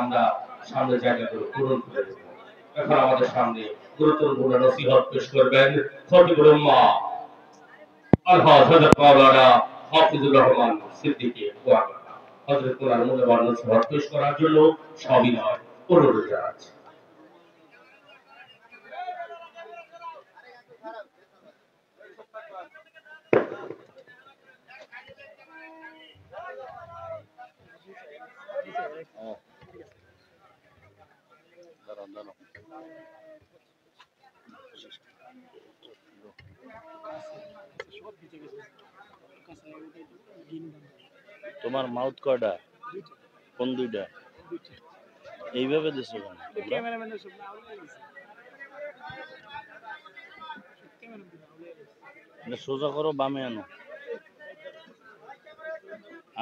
আমরা সামনে জায়গাগুলো পূরণ করে দেব। এখন আমাদের সামনে গুরুত্বপূর্ণ নসিহত পেশ করবেন খতিবুল উম্মাহ আলহাজ হযরত মাওলানা হাফিজুর রহমান সিদ্দিকী কুয়াকাটা। হযরত ওনার মূল্যবান নসিহত পেশ করার জন্য সবিনয় অনুরোধ জানাচ্ছি। তোমার মাউথ কয়টা? কোন দুইটা? এইভাবে দিছো কেন? সোজা করো, বামে আনো,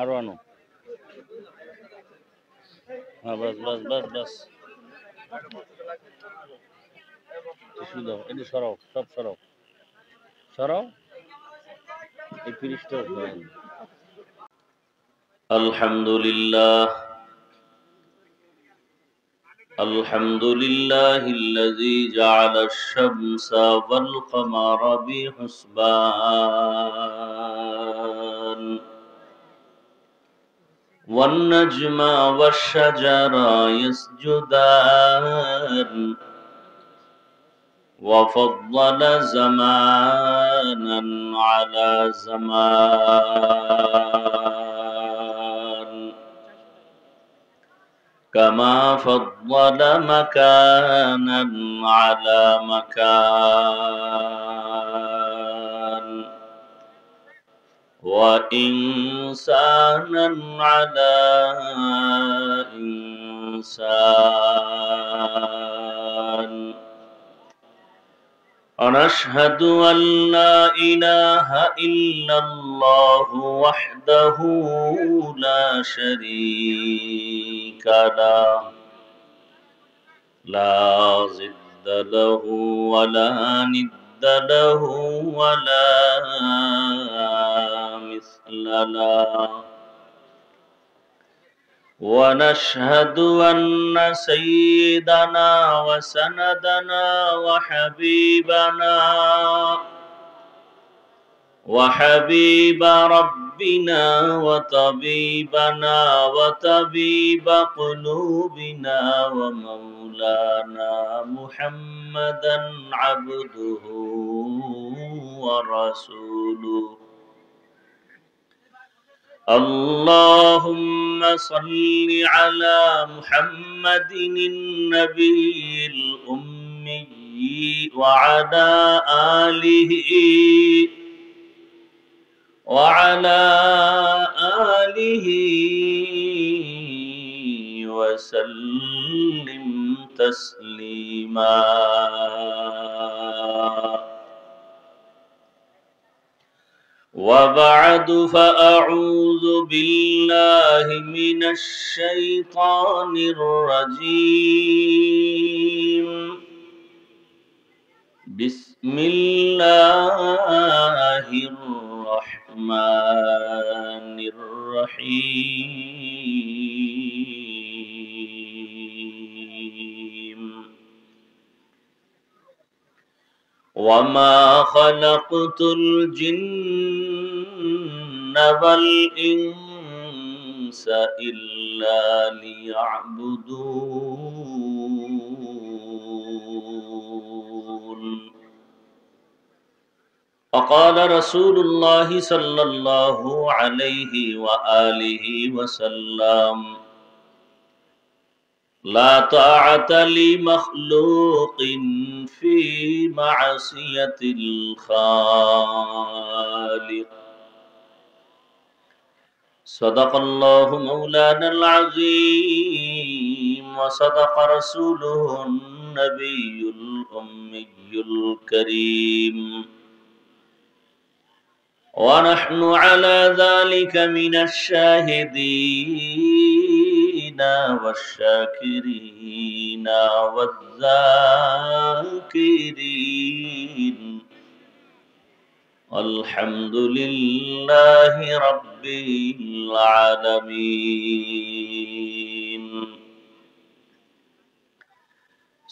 আরো আনো। হ্যাঁ, বাস বাস বাস বাস। টিস্যু দাও, এটা সরাও, সব সরাও, সরাও এই পিরিশটা। আলহামদুলিল্লাহ الحمد لله الذي جعل الشمس والقمر بحسبان والنجم والشجر يسجدان وفضل زمانا على زمان كما فضل مكانا على مكان وإنسانا على إنسان. ونشهد أن لا إله إلا الله وحده لا شريك له لا ضد له ولا ند له ولا مثل له. ونشهد أن سيدنا وسندنا وحبيب ربنا وطبيبنا وطبيب قلوبنا ومولانا محمدا عبده ورسوله. اللهم صل على محمد النبي الأمي وعلى آله وسلم تسليما. وبعد فأعوذ بالله من الشيطان الرجيم. بسم الله الرحمن الرحيم. وما خلقت الجن والإنس إلا ليعبدون. وقال رسول الله صلى الله عليه وآله وسلم: لا طاعة لمخلوق في معصية الخالق. صدق الله مولانا العظيم وصدق رسوله النبي الأمي الكريم. ونحن على ذلك من الشاهدين والشاكرين والذاكرين. الحمد لله رب العالمين.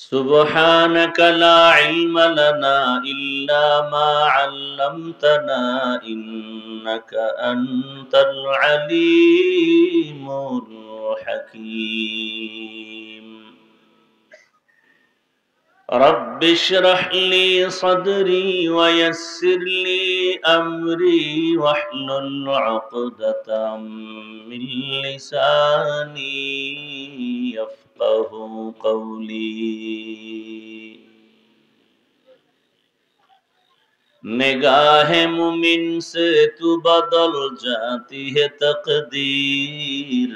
سبحانك لا علم لنا إلا ما علمتنا إنك أنت العليم الحكيم رب اشرح لي صدري ويسر لي أمري واحلل عقدة من لساني يفقه قولي निगाह मुमिन से तू बदल जाती है तकदीर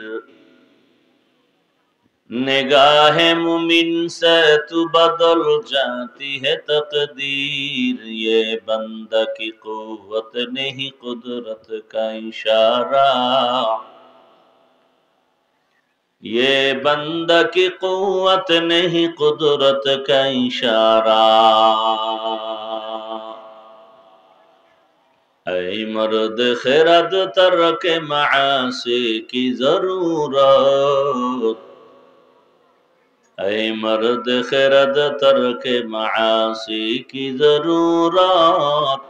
निगाह मुमिन से तू बदल जाती है तकदीर ये बंदा की कुव्वत नहीं कुदरत का इशारा ये बंदा की कुव्वत नहीं कुदरत का इशारा ऐ मर्द खिरद तरक मासी की जरूरत ऐ मर्द खिरद तरक मासी की जरूरत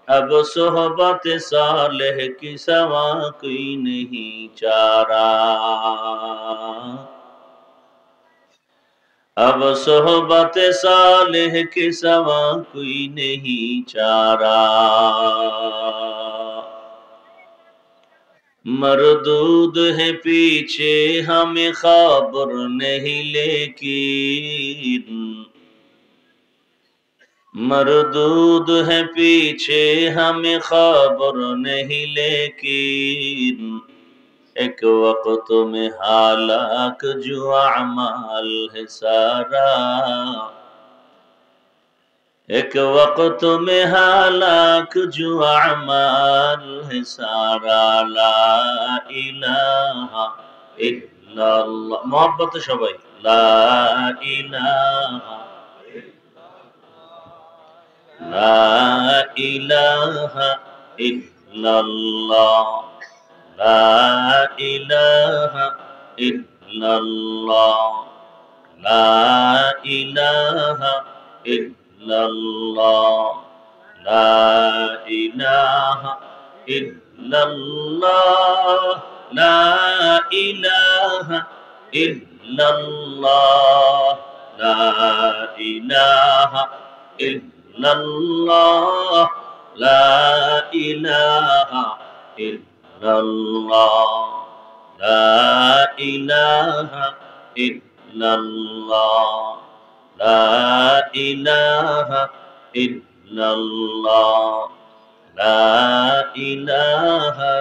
अब सोहबत सालेह की सवा कोई नहीं चारा अब सोहबत सालेह की सवा कोई नहीं चारा मरदूद है पीछे हमें खबर नहीं लेकिन मरदूद है पीछे हमें खबर नहीं लेकिन एक वक्त में हालाक जो अमाल है सारा एक वक्त में हालाक जो अमाल है सारा ला इलाहा इल्लल्लाह मोहब्बत सबाई ला इलाहा इल्लल्लाह ला इलाहा इल्लल्लाह ला इलाहा इल्लल्लाह ला इलाहा इल्लल्लाह ला इलाहा इल्लल्लाह ला इलाहा इल्लल्लाह ला इलाहा इल्लल्लाह ला इलाहा इल्लल्लाह ला इलाहा इल्लल्लाह ला इलाहा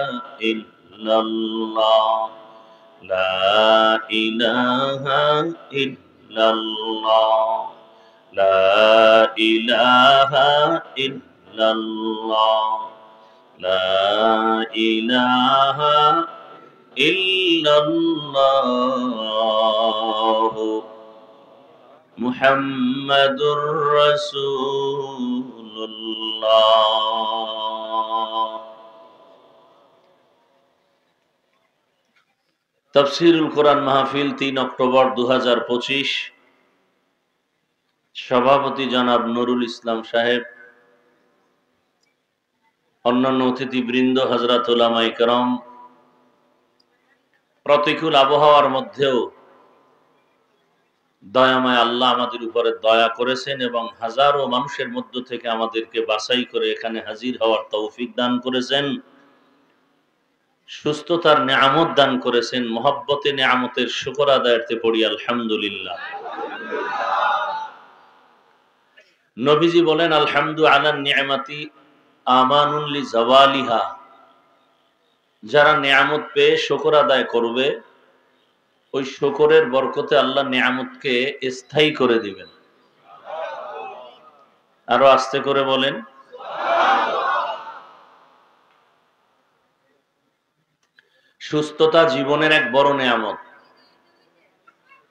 इल्लल्लाह ला इलाहा इल्लल्लाह ला इलाहा इल्लल्लाह ला इलाहा इल्लल्लाह मुहम्मदुर रसूलुल्लाह। तफसीरुल कुरान महफिल 3 অক্টোবর 2025 সভাপতি জনাব নুরুল ইসলাম সাহেব, অন্যান্য অতিথিবৃন্দ, হযরত উলামায়ে কেরাম, প্রতিকূল আবহাওয়ার মধ্যেও দয়াময় আল্লাহ আমাদের উপরে দয়া করেছেন এবং হাজারো মানুষের মধ্য থেকে আমাদেরকে বাছাই করে এখানে হাজির হওয়ার তৌফিক দান করেছেন, সুস্থতার নিয়ামত দান করেছেন। মহব্বতে নিয়ামতের শুকর আদায়ার্থে পড়ি আলহামদুলিল্লাহ। নবীজি বলেন আলহামদু আলান নিয়ামাতি আমানুন লি জাওয়ালিহা, যারা নিয়ামত পেয়ে শুকর আদায় করবে ওই শুকরের বরকতে আল্লাহ নিয়ামতকে স্থায়ী করে দিবেন। আরো আস্তে করে বলেন। সুস্থতা জীবনের এক বড় নিয়ামত।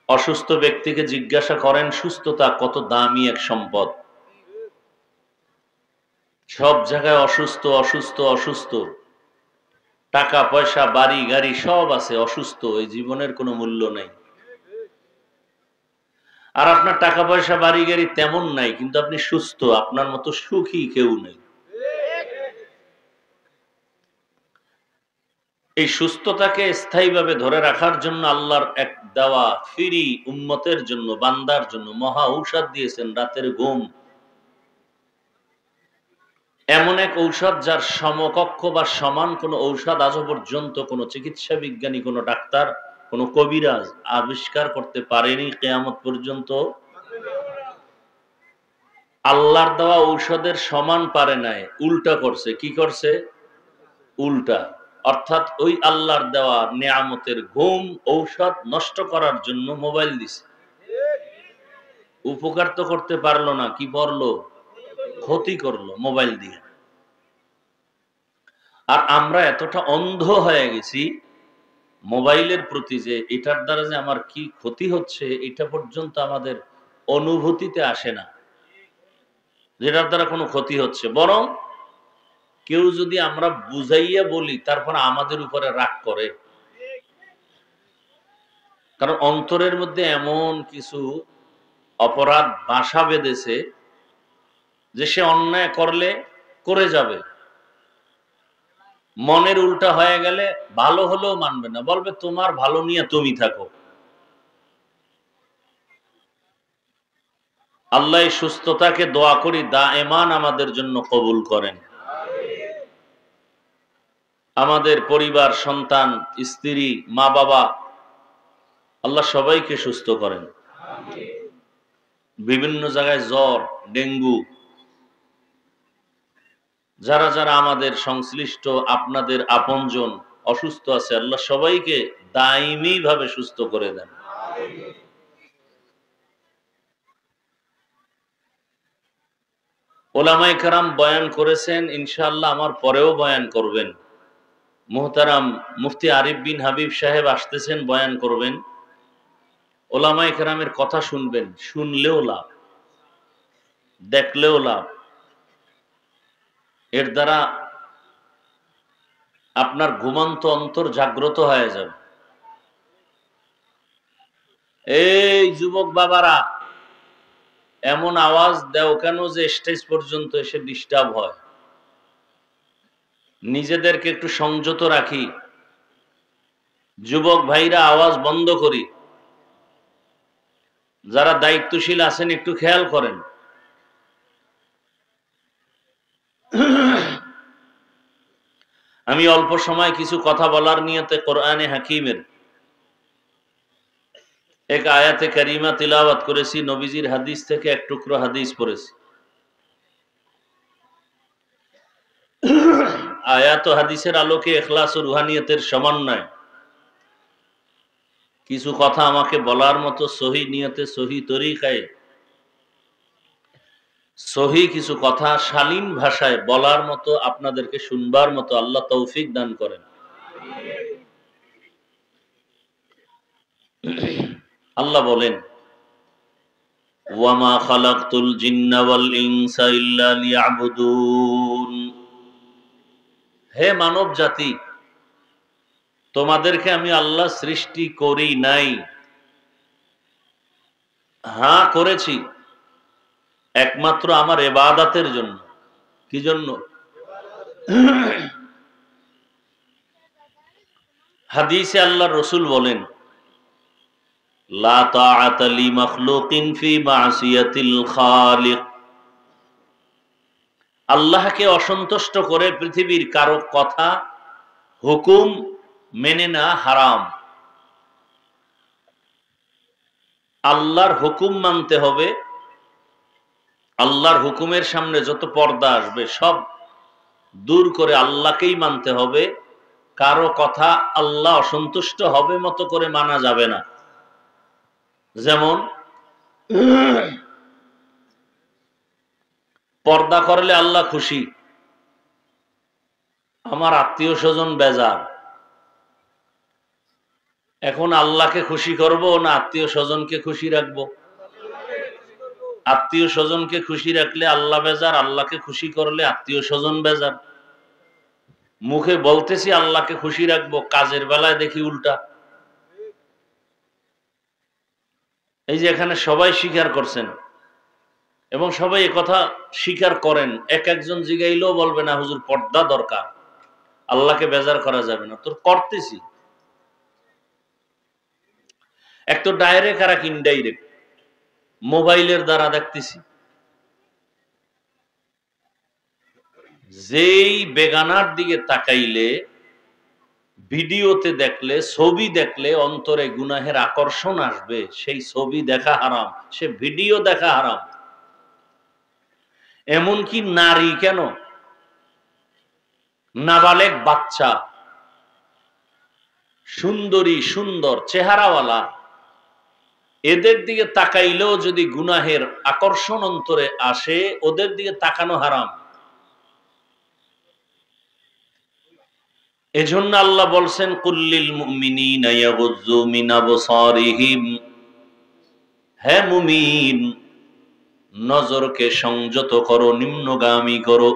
অসুস্থ ব্যক্তিকে জিজ্ঞাসা করেন সুস্থতা কত দামি এক সম্পদ। সব জায়গায় অসুস্থ অসুস্থ অসুস্থ, টাকা পয়সা বাড়ি গাড়ি সব আছে, অসুস্থ, এই জীবনের কোনো মূল্য নেই। আর আপনার টাকা পয়সা বাড়ি গাড়ি তেমন নাই, কিন্তু আপনি সুস্থ, আপনার মতো সুখী কেউ নেই। এই সুস্থতাকে স্থায়ীভাবে ধরে রাখার জন্য আল্লাহর এক দেওয়া ফিরি উম্মতের জন্য, বান্দার জন্য মহা ঔষধ দিয়েছেন, রাতের ঘুম। এমন এক ঔষধ যার সমকক্ষ বা সমান কোন ঔষধ আজও পর্যন্ত কোন চিকিৎসা বিজ্ঞানী, কোন ডাক্তার, কোন কবিরাজ আবিষ্কার করতে পারেনি কিয়ামত পর্যন্ত। আল্লাহর দেওয়া ঔষধের সমান পারে নাই, উল্টা করছে। কি করছে? উল্টা। অর্থাৎ ওই আল্লাহর দেওয়া নিয়ামতের ঘুম ঔষধ নষ্ট করার জন্য মোবাইল দিছে। উপকার তো করতে পারলো না, কি করলো? ক্ষতি করলো মোবাইল দিয়ে। আর আমরা এতটা অন্ধ হয়ে গেছি মোবাইলের প্রতি, যে এটার দ্বারা যে আমার কি ক্ষতি হচ্ছে এটা পর্যন্ত আমাদের অনুভূতিতে আসে না, যেটার দ্বারা কোনো ক্ষতি হচ্ছে। বরং কেউ যদি আমরা বুঝাইয়া বলি তারপর আমাদের উপরে রাগ করে। কারণ অন্তরের মধ্যে এমন কিছু অপরাধ বাসা বেঁধেছে যে সে অন্যায় করলে করে যাবে, মনের উল্টা হয়ে গেলে ভালো হলেও মানবে না, বলবে তোমার ভালো নিয়ে তুমি থাকো। আল্লাহ সুস্থতাকে দোয়া করি দায়েমান আমাদের জন্য কবুল করেন। আমাদের পরিবার, সন্তান, স্ত্রী, মা বাবা, আল্লাহ সবাইকে সুস্থ করেন। বিভিন্ন জায়গায় জ্বর, ডেঙ্গু, যারা যারা আমাদের সংশ্লিষ্ট, আপনাদের আপনজন অসুস্থ আছে, আল্লাহ সবাইকে দায়মি ভাবে সুস্থ করে দেন। ওলামায়ে কেরাম বয়ান করেছেন, ইনশাআল্লাহ আমার পরেও বয়ান করবেন। মুহতারাম মুফতি আরিফ বিন হাবিব সাহেব আসতেছেন, বয়ান করবেন। ওলামায়ে কেরামের কথা শুনবেন, শুনলেও লাভ, দেখলেও লাভ। এর দ্বারা আপনার ঘুমন্ত অন্তর জাগ্রত হয়ে যাবে। এই যুবক বাবারা, এমন আওয়াজ দেও কেন যে স্টেজ পর্যন্ত এসে ডিস্টার্ব হয়? নিজেদেরকে একটু সংযত রাখি। যুবক ভাইরা, আওয়াজ বন্ধ করি। যারা দায়িত্বশীল আছেন একটু খেয়াল করেন। আমি অল্প সময় কিছু কথা বলার নিয়তে কোরআনে হাকিমের এক আয়াতে কারিমা তিলাওয়াত করেছি, নবীজির হাদিস থেকে এক টুকরো হাদিস পড়েছি। আয়াত ও হাদিসের আলোকে ইখলাস ও রুহানিয়তের সমন্বয় কিছু কথা আমাকে বলার মতো সহি নিয়তে, সহি তরিকায়, সহি কিছু কথা শালীন ভাষায় বলার মতো, আপনাদেরকে শুনবার মতো আল্লাহ তৌফিক দান করেন। আল্লাহ বলেন, ওয়ামা খালাকতুল জিন্না ওয়াল ইনসা ইল্লা লিয়াবুদুন। হে মানব জাতি, তোমাদেরকে আমি আল্লাহ সৃষ্টি করি নাই, হ্যাঁ করেছি একমাত্র আমার ইবাদতের জন্য। কি জন্য? হাদিসে আল্লাহ রসুল বলেন, লা তাআতা লি মাখলুকিন ফি মাসিয়াতিল খালিক। আল্লাহকে অসন্তুষ্ট করে পৃথিবীর কারো কথা, হুকুম মেনে না হারাম। আল্লাহর হুকুম মানতে হবে। আল্লাহর হুকুমের সামনে যত পর্দা আসবে সব দূর করে আল্লাহকেই মানতে হবে। কারো কথা আল্লাহ অসন্তুষ্ট হবে মতো করে মানা যাবে না। যেমন পর্দা করলে আল্লাহ খুশি, আমার আত্মীয় স্বজন বেজার। এখন আল্লাহকে খুশি করব না আত্মীয় স্বজনকে খুশি রাখবো? আত্মীয় স্বজনকে খুশি রাখলে আল্লাহ বেজার, আল্লাহকে খুশি করলে আত্মীয় স্বজন বেজার। মুখে বলতেছি আল্লাহকে খুশি রাখবো, কাজের বেলায় দেখি উল্টা। এই যে এখানে সবাই স্বীকার করছেন এবং সবাই কথা স্বীকার করেন, এক একজন জিগাইলেও বলবে না হুজুর পর্দা দরকার, আল্লাহকে বেজার করা যাবে না, তোর করতেছি। এক তো ডাইরেক্ট আর এক ইনডাইরেক্ট, মোবাইলের দ্বারা দেখতেছি। যেই বেগানার দিকে তাকাইলে, ভিডিওতে দেখলে, ছবি দেখলে অন্তরে গুনাহের আকর্ষণ আসবে, সেই ছবি দেখা হারাম, সে ভিডিও দেখা হারাম। এমনকি নারী কেন, নাবালেগ বাচ্চা, সুন্দরী, সুন্দর চেহারাওয়ালা, এদের দিকে তাকাইলেও যদি গুনাহের আকর্ষণ অন্তরে আসে, ওদের দিকে তাকানো হারাম। এজন্য আল্লাহ বলছেন কুল্লিল মুমিনিনা ইয়াগুযযু মিন আবসারিহিম, হে মুমিন নজরকে সংযত করো, নিম্নগামী করো,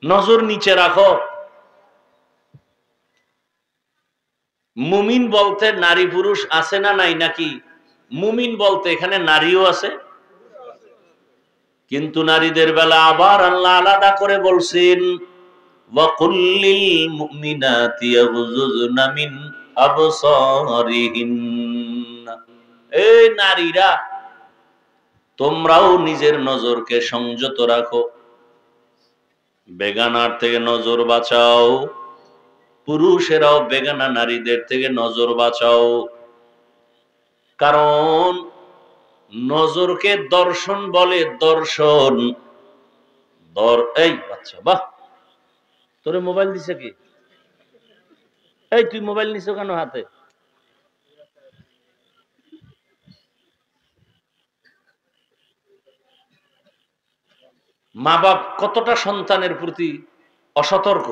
নজর নিচে রাখো। মুমিন বলতে নারী পুরুষ আছে না নাই নাকি? মুমিন বলতে এখানে নারীও আছে, কিন্তু নারীদের বেলা আবার আল্লাহ আলাদা করে বলছেন ওয়াকুল্লিল মুমিনাতি ইয়াগুযুযনা মিন আবসারিহিন্না, এই নারীরা তোমরাও নিজের নজরকে সংযত রাখো, বেগানার থেকে নজর বাঁচাও, পুরুষেরাও বেগানা নারীদের থেকে নজর বাঁচাও। কারণ নজরকে দর্শন বলে, দর্শন এই বাচ্চা, বাহ তোরে মোবাইল দিছে কি? এই তুই মোবাইল নিছো কেন হাতে? মা বাপ কতটা সন্তানের প্রতি অসতর্ক।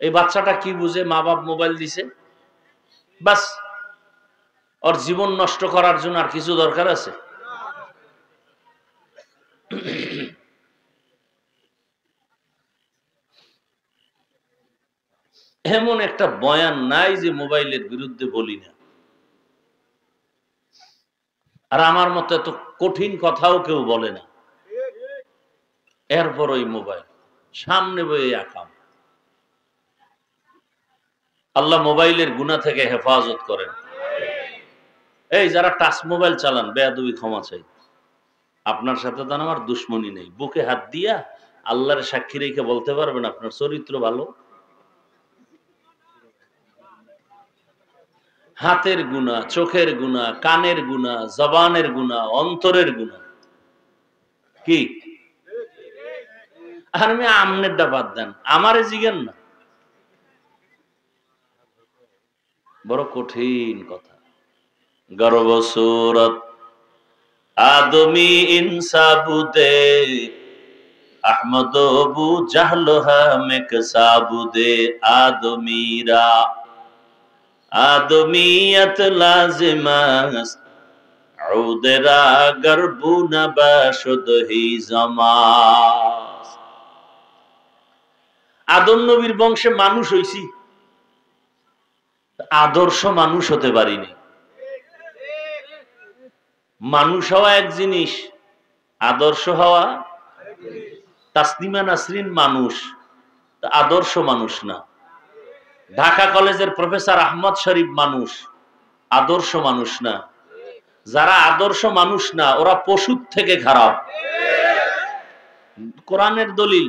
এই বাচ্চাটা কি বুঝে? মা বাপ মোবাইল দিছে, বাস ওর জীবন নষ্ট করার জন্য আর কিছু দরকার আছে? এমন একটা বয়ান নাই যে মোবাইলের বিরুদ্ধে বলি না। আর আমার মতো এত কঠিন কথাও কেউ বলে না, এরপর ওই মোবাইল সামনে বয়ে আকাম। আল্লাহ মোবাইলের গুনাহ থেকে হেফাজত করেন। এই যারা টাচ মোবাইল চালান, বেয়াদবি ক্ষমা চাই, আপনার সাথে তো আমার দুশ্মনী নেই। বুকে হাত দিয়া আল্লাহর সাক্ষী রেখে বলতে পারবেন আপনার চরিত্র ভালো? হাতের গুনাহ, চোখের গুনাহ, কানের গুনাহ, জবানের গুনাহ, অন্তরের গুনাহ কি? আর আমি আমনেরটা বাদ দেন, আমারে জিগেন না, বড় কঠিন কথা। গর্ব সুরত আদমি ইনসাবুদে আহমদ বু জাহলহা মেক সাবুদে আদমিরা আদমিয়ত লাজিমাস উদেরা গর্বু নবাশুদ হি জামাস। আদম নবীর বংশে মানুষ হইছি, আদর্শ মানুষ হতে পারিনি। মানুষ হওয়া এক জিনিস, আদর্শ হওয়া। তাসনিমা নাসরিন মানুষ, আদর্শ মানুষ না। ঢাকা কলেজের প্রফেসর আহমদ শরীফ মানুষ, আদর্শ মানুষ না। যারা আদর্শ মানুষ না ওরা পশুর থেকে খারাপ। কোরআনের দলিল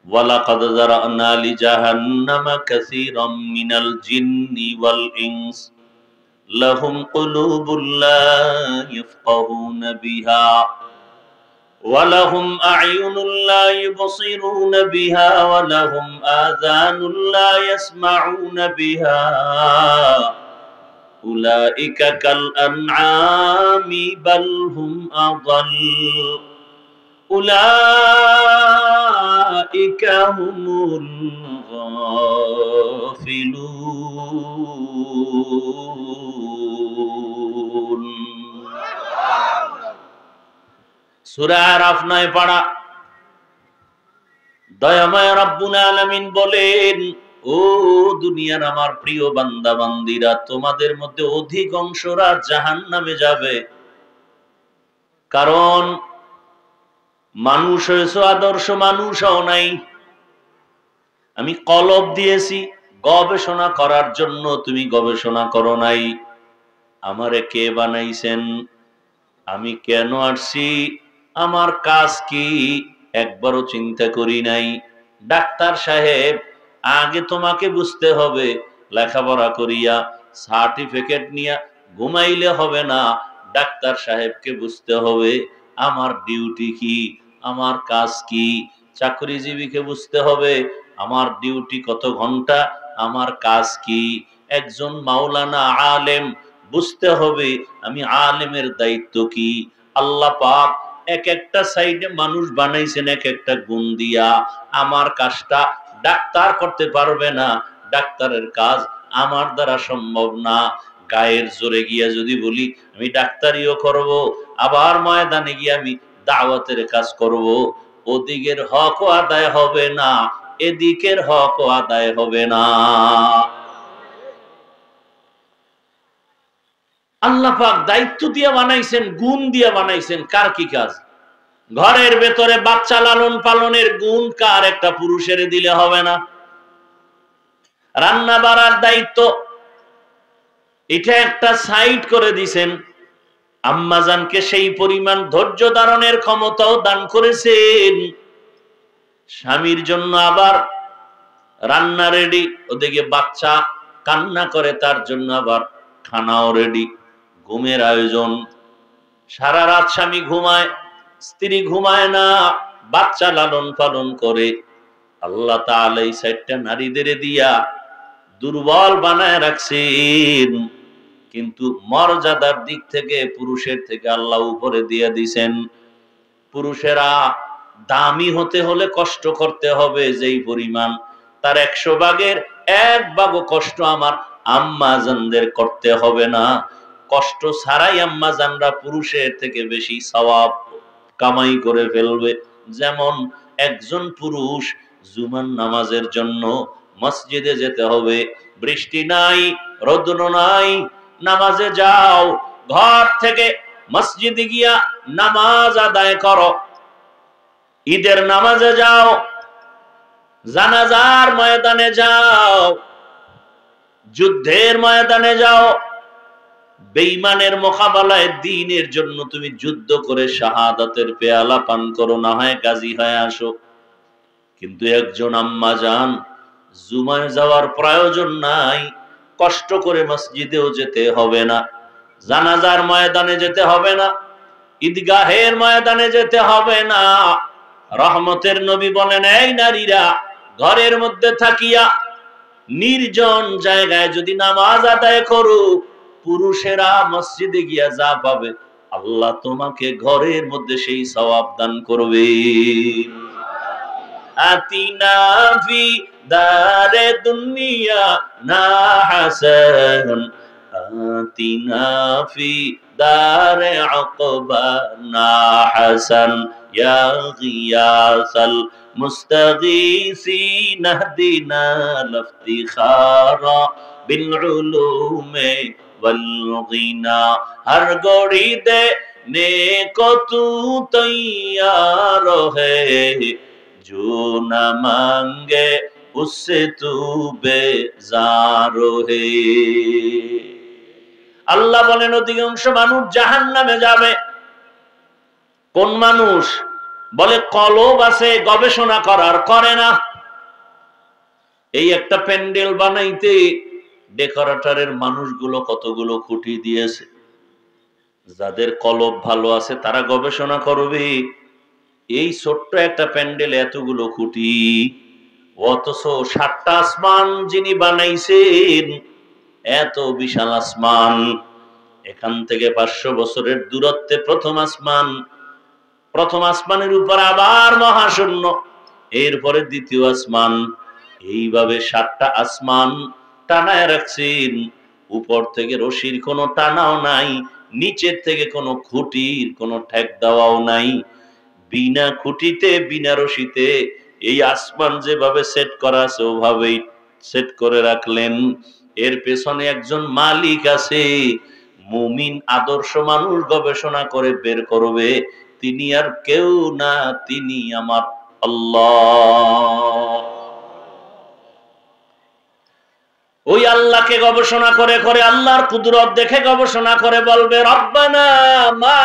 ওয়ালাকাদ যারানা লিজাহান্নামা কাসীরাম মিনাল জিন্নি ওয়াল ইনস লাহুম কুলুবুল লা ইয়াফকাহুনা বিহা ওয়ালাহুম আ'য়ুনুল লা ইউবসিরুনা বিহা ওয়ালাহুম আযানুল লা ইয়াসমাউনা বিহা উলাইকা কাল আনআমি বাল হুম আযাল উলাইকা হুমুল গাফিলুন। সূরা আরাফ 9 পারা। দয়াময় রব্বুল আলামিন বলেন ও দুনিয়ার আমার প্রিয় বান্দা বান্দিরা, তোমাদের মধ্যে অধিকাংশরা জাহান্নামে যাবে। কারণ মানুষ হয়েছে, আদর্শ মানুষ হও নাই। আমি কলব দিয়েছি গবেষণা করার জন্য, তুমি গবেষণা করো নাই। আমারে কে বানাইছেন, আমি কেন আসছি, আমার কাজ কি, একবারও চিন্তা করি নাই। ডাক্তার সাহেব, আগে তোমাকে বুঝতে হবে, লেখাপড়া করিয়া সার্টিফিকেট নিয়ে ঘুমাইলে হবে না। ডাক্তার সাহেবকে বুঝতে হবে আমার ডিউটি কি, আমার কাজ কি। চাকরিজীবীকে বুঝতে হবে আমার ডিউটি কত ঘন্টা, আমার কাজ কি। একজন মাওলানা আলেম বুঝতে হবে আমি আলেমের দায়িত্ব কি। আল্লাহ পাক এক একটা সাইডে মানুষ বানাইছেন এক একটা গুণ দিয়া। আমার কাজটা ডাক্তার করতে পারবে না, ডাক্তারের কাজ আমার দ্বারা সম্ভব না। গায়ের জোরে গিয়া যদি বলি আমি ডাক্তারিও করব, আবার ময়দানে গিয়ে আমি দাওয়াতের কাজ করব, ওদিকের হকও আদায় হবে না, এদিকের হকও আদায় হবে না। আল্লাহ পাক দায়িত্ব দিয়া বানাইছেন, গুণ দিয়া বানাইছেন। কার কি কাজ? ঘরের ভেতরে বাচ্চা লালন পালনের গুণ কার? একটা পুরুষের দিলে হবে না। রান্না বাড়ার দায়িত্ব এটা একটা সাইড করে দিছেন। আম্মাজানকে সেই পরিমাণ ধৈর্য ধারণের ক্ষমতাও দান করেছেন। স্বামীর জন্য আবার রান্না রেডি, ওদিকে বাচ্চা কান্না করে তার জন্য আবার খানাও রেডি, ঘুমের আয়োজন। সারা রাত স্বামী ঘুমায়, স্ত্রী ঘুমায় না, বাচ্চা লালন পালন করে। আল্লাহ তাআলা এই সাইডটা নারীদের দিয়া দুর্বল বানায় রাখছেন, কিন্তু মর্যাদার দিক থেকে পুরুষের থেকে আল্লাহ উপরে দিয়ে দিছেন। পুরুষেরা দামি হতে হলে কষ্ট করতে হবে যেই পরিমাণ, তার 100 ভাগের 1 ভাগও কষ্ট আমার আম্মাজানদের করতে হবে না। কষ্ট ছাড়াই আম্মাজানরা পুরুষের থেকে বেশি সওয়াব কামাই করে ফেলবে। যেমন একজন পুরুষ জুমার নামাজের জন্য মসজিদে যেতে হবে, বৃষ্টি নাই, রৌদ্র নাই, নামাজে যাও, ঘর থেকে মসজিদে গিয়া নামাজ আদায় করো। ঈদের নামাজে যাও, জানাজার ময়দানে যাও, যুদ্ধের ময়দানে যাও, বেঈমানের মোকাবেলায় দ্বীনের জন্য তুমি যুদ্ধ করে শাহাদাতের পেয়ালা পান করো, না হয় গাজী হয়ে আসো। কিন্তু একজন আম্মা জান জুমায় যাওয়ার প্রয়োজন নাই, কষ্ট করে মসজিদেও যেতে হবে না, জানাজার ময়দানে যেতে হবে না, ঈদগাহের ময়দানে যেতে হবে না। রহমতের নবী বলেন, এই নারীরা ঘরের মধ্যে থাকিয়া নির্জন জায়গায় যদি নামাজ আদায় করো, পুরুষেরা মসজিদে গিয়া যা পাবে আল্লাহ তোমাকে ঘরের মধ্যে সেই সওয়াব দান করবে। আতিনা ফি দারে দুনিয়া না হাসান, আতিনা ফি দারে আকবা না হাসান, ইয়া গিয়াসাল মুস্তাগীসিন ইহদিনা লিফতিখারা বিল উলুমে ওয়াল গিনা। হর গড়ি দে নেকো তু তৈয়ার হে, जो न मांगे उससे तू बेजार है। আল্লাহ বলেন অধিকাংশ মানুষ জাহান্নামে যাবে। কোন মানুষ? বলে কলব আছে গবেষণা করার, করে না। এই একটা প্যান্ডেল বানাইতে ডেকোরেটরের মানুষগুলো কতগুলো খুঁটি দিয়েছে। যাদের কলব ভালো আছে তারা গবেষণা করবে, এই ছোট্ট একটা প্যান্ডেল এতগুলো খুঁটি, অথচ 7টা আসমান যিনি বানাইছেন, এত বিশাল আসমান, এখান থেকে 500 বছরের দূরত্বে প্রথম আসমান, প্রথম আসমানের উপর আবার মহাশূন্য, এরপরে দ্বিতীয় আসমান, এইভাবে 7টা আসমান টানায় রাখছেন। উপর থেকে রশির কোনো টানাও নাই, নিচের থেকে কোনো খুঁটির কোনো ঠেক দেওয়াও নাই। বিনা খুঁটিতে বিনা রশিতে এই আসমান যেভাবে সেট করা আছে ওভাবেই সেট করে রাখলেন। এর পেছনে একজন মালিক আছে। মুমিন আদর্শ মানুষ গবেষণা করে বের করবে, তিনি আর কেউ না, তিনি আমার আল্লাহ। ওই আল্লাহকে গবেষণা করে করে, আল্লাহর কুদরত দেখে গবেষণা করে বলবে, রব্বানা মা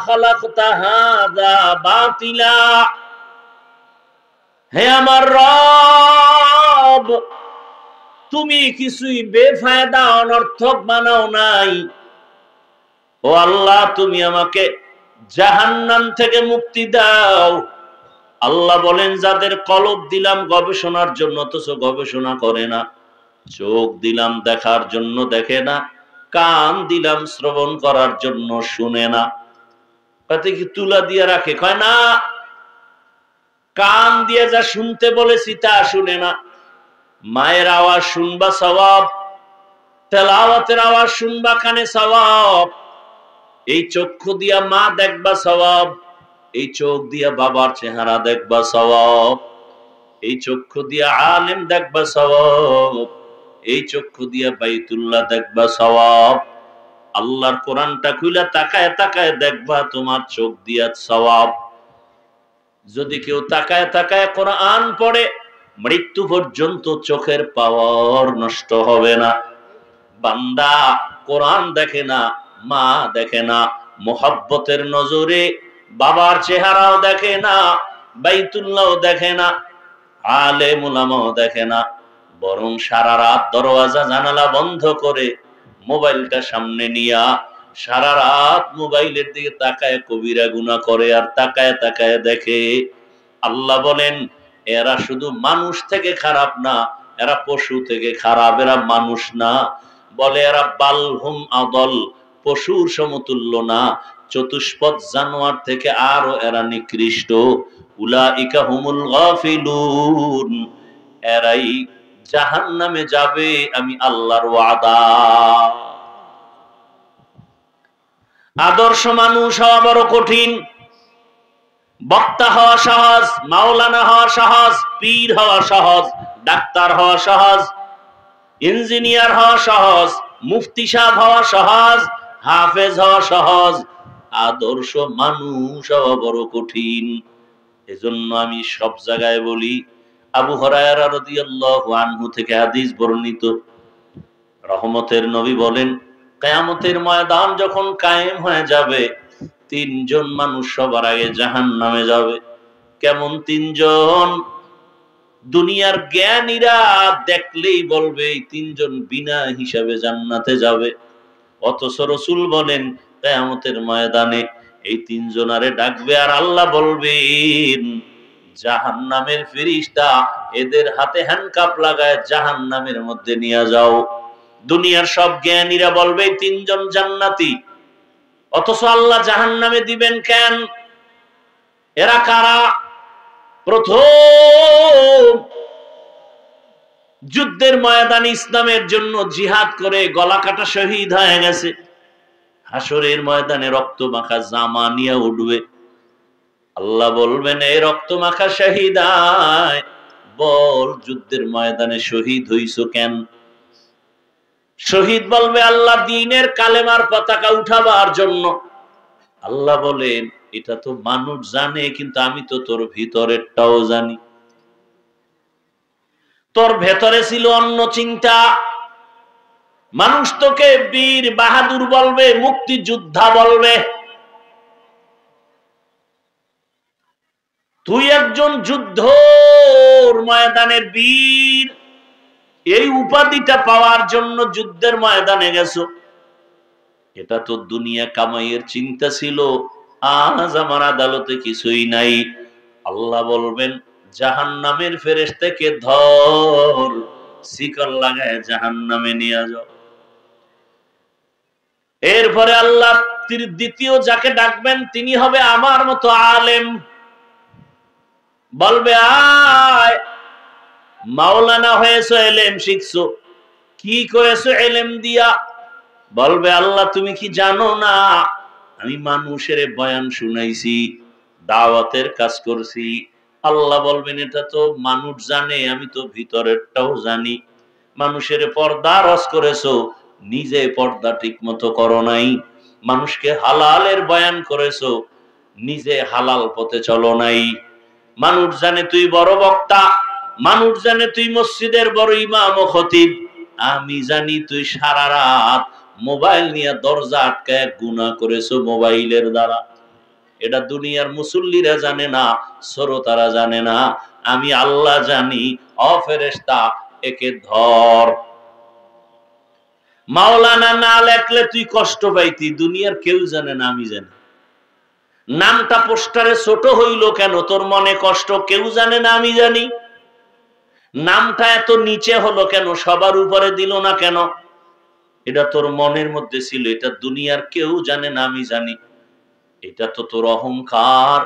খালাকতা হাযা বাতিলা, হে আমার রব, তুমি কিছুই বেফায়দা অনর্থক বানাও নাই। ও আল্লাহ, তুমি আমাকে জাহান্নাম থেকে মুক্তি দাও। আল্লাহ বলেন, যাদের কলব দিলাম গবেষণার জন্য অথচ গবেষণা করে না, চোখ দিলাম দেখার জন্য দেখে না, কান দিলাম শ্রবণ করার জন্য শুনে না, তাতে কি তুলা দিয়ে রাখে? কয় না, কান দিয়ে যা শুনতে বলেছি তা শুনে না। মায়ের আওয়াজ শুনবা সওয়াব, তেলাওয়াতের আওয়াজ শুনবা কানে সওয়াব। এই চক্ষু দিয়া মা দেখবা সওয়াব, এই চোখ দিয়া বাবার চেহারা দেখবা সওয়াব, এই চক্ষু দিয়া আলেম দেখবা সওয়াব, এই চক্ষু দিয়া বাইতুল্লাহ দেখবা সওয়াব। আল্লাহর কোরআনটা খুলে তাকায় তাকায় দেখবা তোমার চোখ দিয়া সওয়াব। যদি কেউ তাকায় তাকায় কোরআন পড়ে, মৃত্যু পর্যন্ত চোখের পাওয়ার নষ্ট হবে না। বান্দা কোরআন দেখে না, মা দেখে না, মোহাব্বতের নজরে বাবার চেহারাও দেখে না, বাইতুল্লাহও দেখে না, আলেম উলামাও দেখে না, বরং সারা রাত দরওয়াজা জানালা বন্ধ করে মোবাইলটা সামনে নিয়া সারা রাত মোবাইলের দিকে তাকায় কবিরা গুনাহ করে আর তাকায় তাকায় দেখে। আল্লাহ বলেন, এরা শুধু মানুষ থেকে খারাপ না, এরা পশু থেকে খারাপ, এরা মানুষ না। বলে এরা বালহুম আদল, পশুর সমতুল্য না, চতুষ্পদ জানোয়ার থেকে আরো এরা নিকৃষ্ট। উলাইকা হুমুল গাফিলুন, এরাই জাহান্নামে যাবে, আমি আল্লাহর ওয়াদা। আদর্শ মানুষ হওয়া বড় কঠিন। বক্তা হওয়া সহজ, মাওলানা হওয়া সহজ, পীর হওয়া সহজ, ডাক্তার হওয়া সহজ, ইঞ্জিনিয়ার হওয়া সহজ, মুফতি সাহেব হওয়া সহজ, হাফেজ হওয়া সহজ। আদর্শ মানুষ হওয়া বড় কঠিন। এজন্য আমি সব জায়গায় বলি, আবু হুরায়রা রাদিয়াল্লাহু আনহু থেকে হাদিস বর্ণিত, রহমতের নবী বলেন, কিয়ামতের ময়দান যখন কায়েম হয়ে যাবে, তিনজন মানুষ সবার আগে জাহান্নামে যাবে। কেমন তিনজন? দুনিয়ার জ্ঞানীরা দেখলেই বলবে এই তিনজন বিনা হিসাবে জান্নাতে যাবে। অথচ রাসূল বলেন, কিয়ামতের ময়দানে এই তিনজনারে ডাকবে আর আল্লাহ বলবেন, জাহান্নামের ফেরেশতা এদের হাতে হ্যান্ডকাপ লাগায় জাহান্নামের মধ্যে নিয়ে যাও। দুনিয়ার সব জ্ঞানীরা বলবে তিনজন জান্নাতি, অথচ আল্লাহ জাহান্নামে দিবেন কেন? এরা কারা? প্রথম যুদ্ধের ময়দানে ইসলামের জন্য জিহাদ করে গলা কাটা শহীদ হয়ে গেছে, হাসরের ময়দানে রক্ত মাখা জামা নিয়ে উঠবে। আল্লাহ বলবেন, এই রক্ত মাখা শহীদায়, বল যুদ্ধের ময়দানে শহীদ হইছো কেন? শহীদ বলবে, আল্লাহ দ্বীনের কালেমার পতাকা উঠাবার জন্য। আল্লাহ বলেন, এটা তো মানুষ জানে, কিন্তু আমি তো তোর ভিতরেরটাও জানি। তোর ভেতরে ছিল অন্য চিন্তা। মানুষ তোকে বীর বাহাদুর বলবে, মুক্তিযোদ্ধা বলবে, তুই একজন যুদ্ধের ময়দানের বীর। এই উপাধিটা পাওয়ার জন্য যুদ্ধের ময়দানে গেছো। এটা তো দুনিয়া কামাইয়ের চিন্তা ছিল, আজ আমার আদালতে কিছুই নাই। আল্লাহ বলবেন, জাহান্নামের ফেরেশতাকে ধর, শিকল লাগায় জাহান্নামে নিয়ে যাও। এরপরে আল্লাহ দ্বিতীয় যাকে ডাকবেন, তিনি হবে আমার মতো আলেম। বলবে, আয়, মাওলানা হয়েছো, এলেম শিখছো, কি করেছো এলেম দিয়া? বলবে, আল্লাহ তুমি কি জানো না, আমি মানুষের বয়ান শুনাইছি, দাওয়াতের কাজ করছি। আল্লাহ বলবেন, এটা তো মানুষ জানে, আমি তো ভিতরেরটাও জানি। মানুষের পর্দা রস করেছো, নিজে পর্দা ঠিক মতো করো নাই। মানুষকে হালালের বয়ান করেছো, নিজে হালাল পথে চলো নাই। মানুষ জানে তুই বড় বক্তা, মানুষ জানে তুই মসজিদের বড় ইমাম ও খতিব, আমি জানি তুই সারা রাত মোবাইল নিয়ে দরজা আটকায় গুনাহ করেছো মোবাইলের দ্বারা। এটা দুনিয়ার মুসল্লিরা জানে না, শ্রোতারা জানে না, আমি আল্লাহ জানি। ও ফেরেশতা, একে ধর। মাওলানা না লেখলে তুই কষ্ট পাইতি, দুনিয়ার কেউ জানে না, আমি জানি। নামটা পোস্টারে ছোট হইল কেন, তোর মনে কষ্ট, কেউ জানে না, আমি জানি। নামটা এত নিচে হলো কেন, সবার উপরে দিল না কেন, এটা তোর মনের মধ্যে ছিল, এটা দুনিয়ার কেউ জানে না, আমি জানি। এটা তো তোর অহংকার।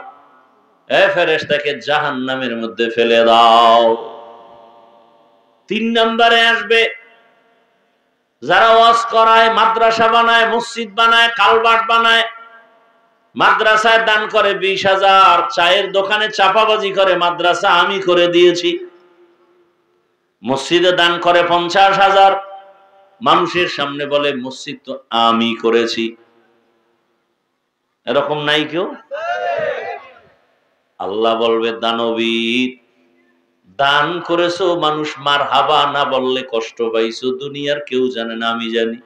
এ ফেরেশতাকে জাহান্নামের মধ্যে ফেলে দাও। 3 নম্বরে আসবে যারা ওয়াজ করায়, মাদ্রাসা বানায়, মসজিদ বানায়, কালভার্ট বানায়, মাদ্রাসায় দান করে 20,000, চায়ের দোকানে চাপাবাজি করে মাদ্রাসা আমি করে দিয়েছি, মসজিদে দান করে 50,000, মানুষের সামনে বলে মসজিদ তো আমি করেছি। এরকম নাই কেউ? আল্লাহ বলবে দানবীর, দান করেছো, মানুষ মারহাবা না বললে কষ্ট পাইছো, দুনিয়ার কেউ জানে না, আমি জানি।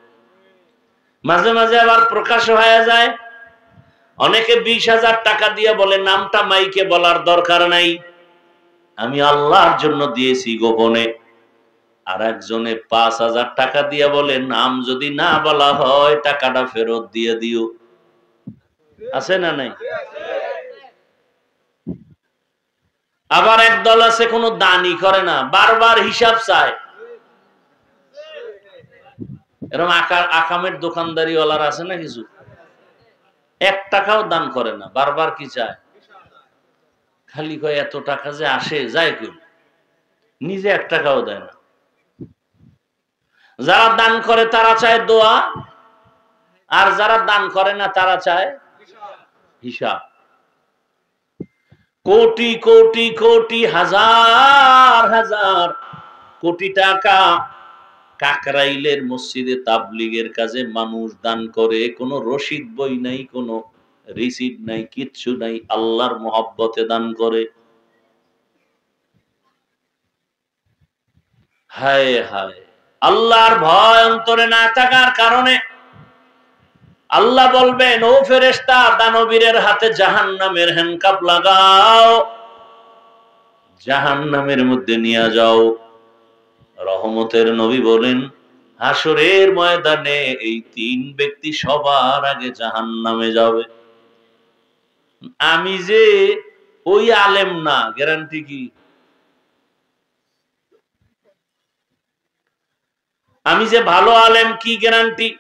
মাঝে মাঝে আবার প্রকাশ হয়ে যায়, অনেকে 20,000 টাকা দিয়ে বলে নামটা মাইকে বলার দরকার নাই, আমি আল্লাহর জন্য দিয়েছি গোপনে। আর একজনে 5,000 টাকা দিয়ে বলে নাম যদি না বলা হয় টাকাটা ফেরত দিয়ে দিও। আছে না নাই? আবার একদল আছে কোনো দানই করে না, বারবার হিসাব চায়। এরকম আকামের দোকানদারি ওয়ালার আছে না কিছু, 1 টাকাও দান করে না, বারবার কি চায়, খালি কয় এত টাকা যে আসে যায় কেউ, নিজে 1 টাকাও দেয় না। যারা দান করে তারা চায় দোয়া, আর যারা দান করে না তারা চায় হিসাব। কোটি কোটি কোটি হাজার হাজার কোটি টাকা কাকরাইলের মসজিদে তাবলীগের কাজে মানুষ দান করে, কোনো রসিদ বই নাই, কোনো রিসিট নাই, কিচ্ছু নাই, আল্লাহর মহব্বতে দান করে। হায় হায়, আল্লাহর ভয় অন্তরে না থাকার কারণে আল্লাহ বলবেন, ও ফেরেশতা, দানবীরের হাতে জাহান্নামের হ্যান্ডকাপ লাগাও, জাহান্নামের মধ্যে নিয়ে যাও। রহমতের নবী বলেন, হাসরের ময়দানে এই 3 ব্যক্তি সবার আগে জাহান্নামে যাবে। আমি যে ওই আলেম না, গ্যারান্টি কি? আমি যে ভালো আলেম, কি গ্যারান্টি?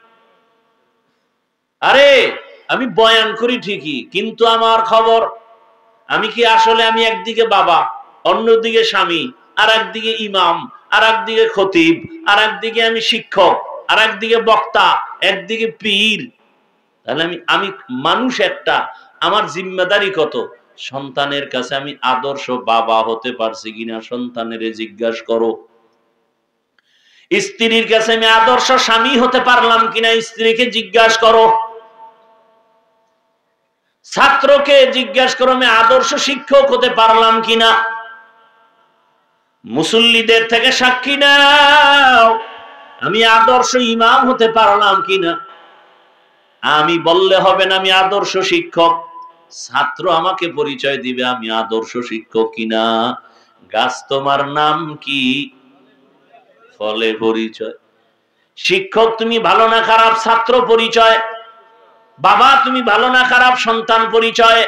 আরে আমি বয়ান করি ঠিকই, কিন্তু আমার খবর, আমি কি আসলে, আমি একদিকে বাবা, অন্যদিকে স্বামী, আর একদিকে ইমাম, আর একদিকে খতিব, আর একদিকে আমি শিক্ষক, আর একদিকে বক্তা, একদিকে পীর। তাহলে আমি মানুষ একটা, আমার জিম্মেদারি কত? সন্তানের কাছে আমি আদর্শ বাবা হতে পারছি কিনা সন্তানের জিজ্ঞাসা করো। স্ত্রীর কাছে আমি আদর্শ স্বামী হতে পারলাম কিনা স্ত্রীকে জিজ্ঞাসা করো। ছাত্রকে জিজ্ঞাসা করো আমি আদর্শ শিক্ষক হতে পারলাম কিনা। মুসল্লিদের থেকে সাক্ষী নাও, আমি আদর্শ ইমাম হতে পারলাম কিনা। আমি বললে হবে না আমি আদর্শ শিক্ষক, ছাত্র আমাকে পরিচয় দিবে আমি আদর্শ শিক্ষক কিনা। গাছ তোমার নাম কি, ফলে পরিচয়। শিক্ষক তুমি ভালো না খারাপ, ছাত্র পরিচয়। বাবা তুমি ভালো না খারাপ, সন্তান পরিচয়।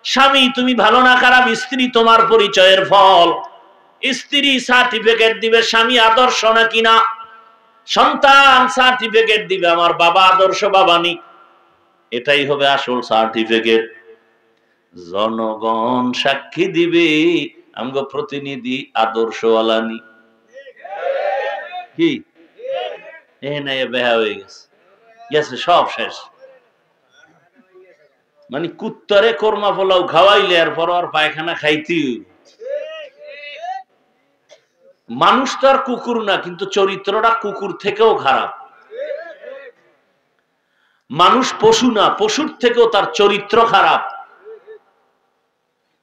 স্বামী তুমি ভালো না খারাপ, স্ত্রী তোমার পরিচয়ের ফল। স্ত্রী সার্টিফিকেট দিবে স্বামী আদর্শ না কিনা, সন্তান সার্টিফিকেট দিবে আমার বাবা আদর্শ বাবানি। এটাই হবে আসল সার্টিফিকেট। জনগণ সাক্ষী দিবে আমগো প্রতিনিধি আদর্শওয়ালানি। কি এখানে বেহা হয়ে গেছে, গেছে সব শেষ। মানে কুত্তরে কোরমা পোলাও খাওয়াইলে এরপর আর পায়খানা খাইতে। মানুষ তো আর কুকুর না, কিন্তু চরিত্রটা কুকুর থেকেও খারাপ। মানুষ পশু না, পশুর থেকেও তার চরিত্র খারাপ।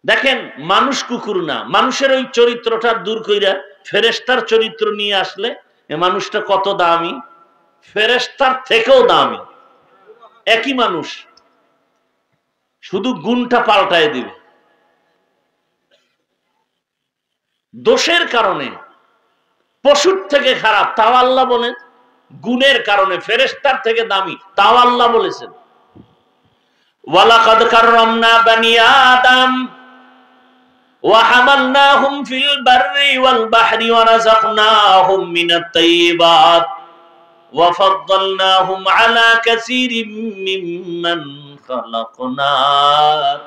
দেখেন, মানুষ কুকুর না, মানুষের ওই চরিত্রটা দূর কইরা ফেরেশতার চরিত্র নিয়ে আসলে এ মানুষটা কত দামি, ফেরেশতার থেকেও দামি। একই মানুষ, শুধু গুণটা পাল্টায় দিবে। দোষের কারণে পশুর থেকে খারাপ, তাও আল্লাহ বলেন। গুণের কারণে ফেরেশতার থেকে দামি, তাও আল্লাহ বলেছেন। ওয়ালাকাদ কাররামনা বানি আদম ওয়া হামালনাহুম ফিল বাররি ওয়াল বাহরি ওয়া রাযাকনাহুম মিনাত তাইয়্যিবাত ওয়া ফাদ্দালনাহুম আলা কাসীরিম মিম্মান খালাকনা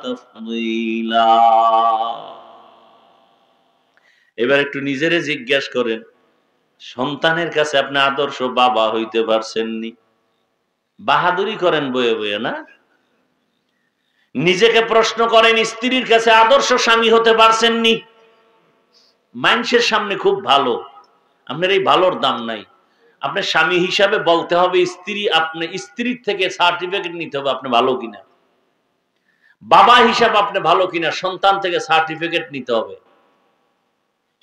তাফদীলা। এবার একটু নিজেরে জিজ্ঞাসা করেন, সন্তানের কাছে আপনি আদর্শ বাবা হইতে পারছেননি? বাহাদুরি করেন বয়ে বয়ে না? নিজেকে প্রশ্ন করেন, স্ত্রীর কাছে আদর্শ স্বামী হতে পারছেননি? মানুষের সামনে খুব ভালো, আপনার এই ভালোর দাম নাই। আপনার স্বামী হিসাবে বলতে হবে, স্ত্রী, আপনি স্ত্রীর থেকে সার্টিফিকেট নিতে হবে আপনি ভালো কিনা। বাবা হিসাবে আপনি ভালো কিনা, সন্তান থেকে সার্টিফিকেট নিতে হবে।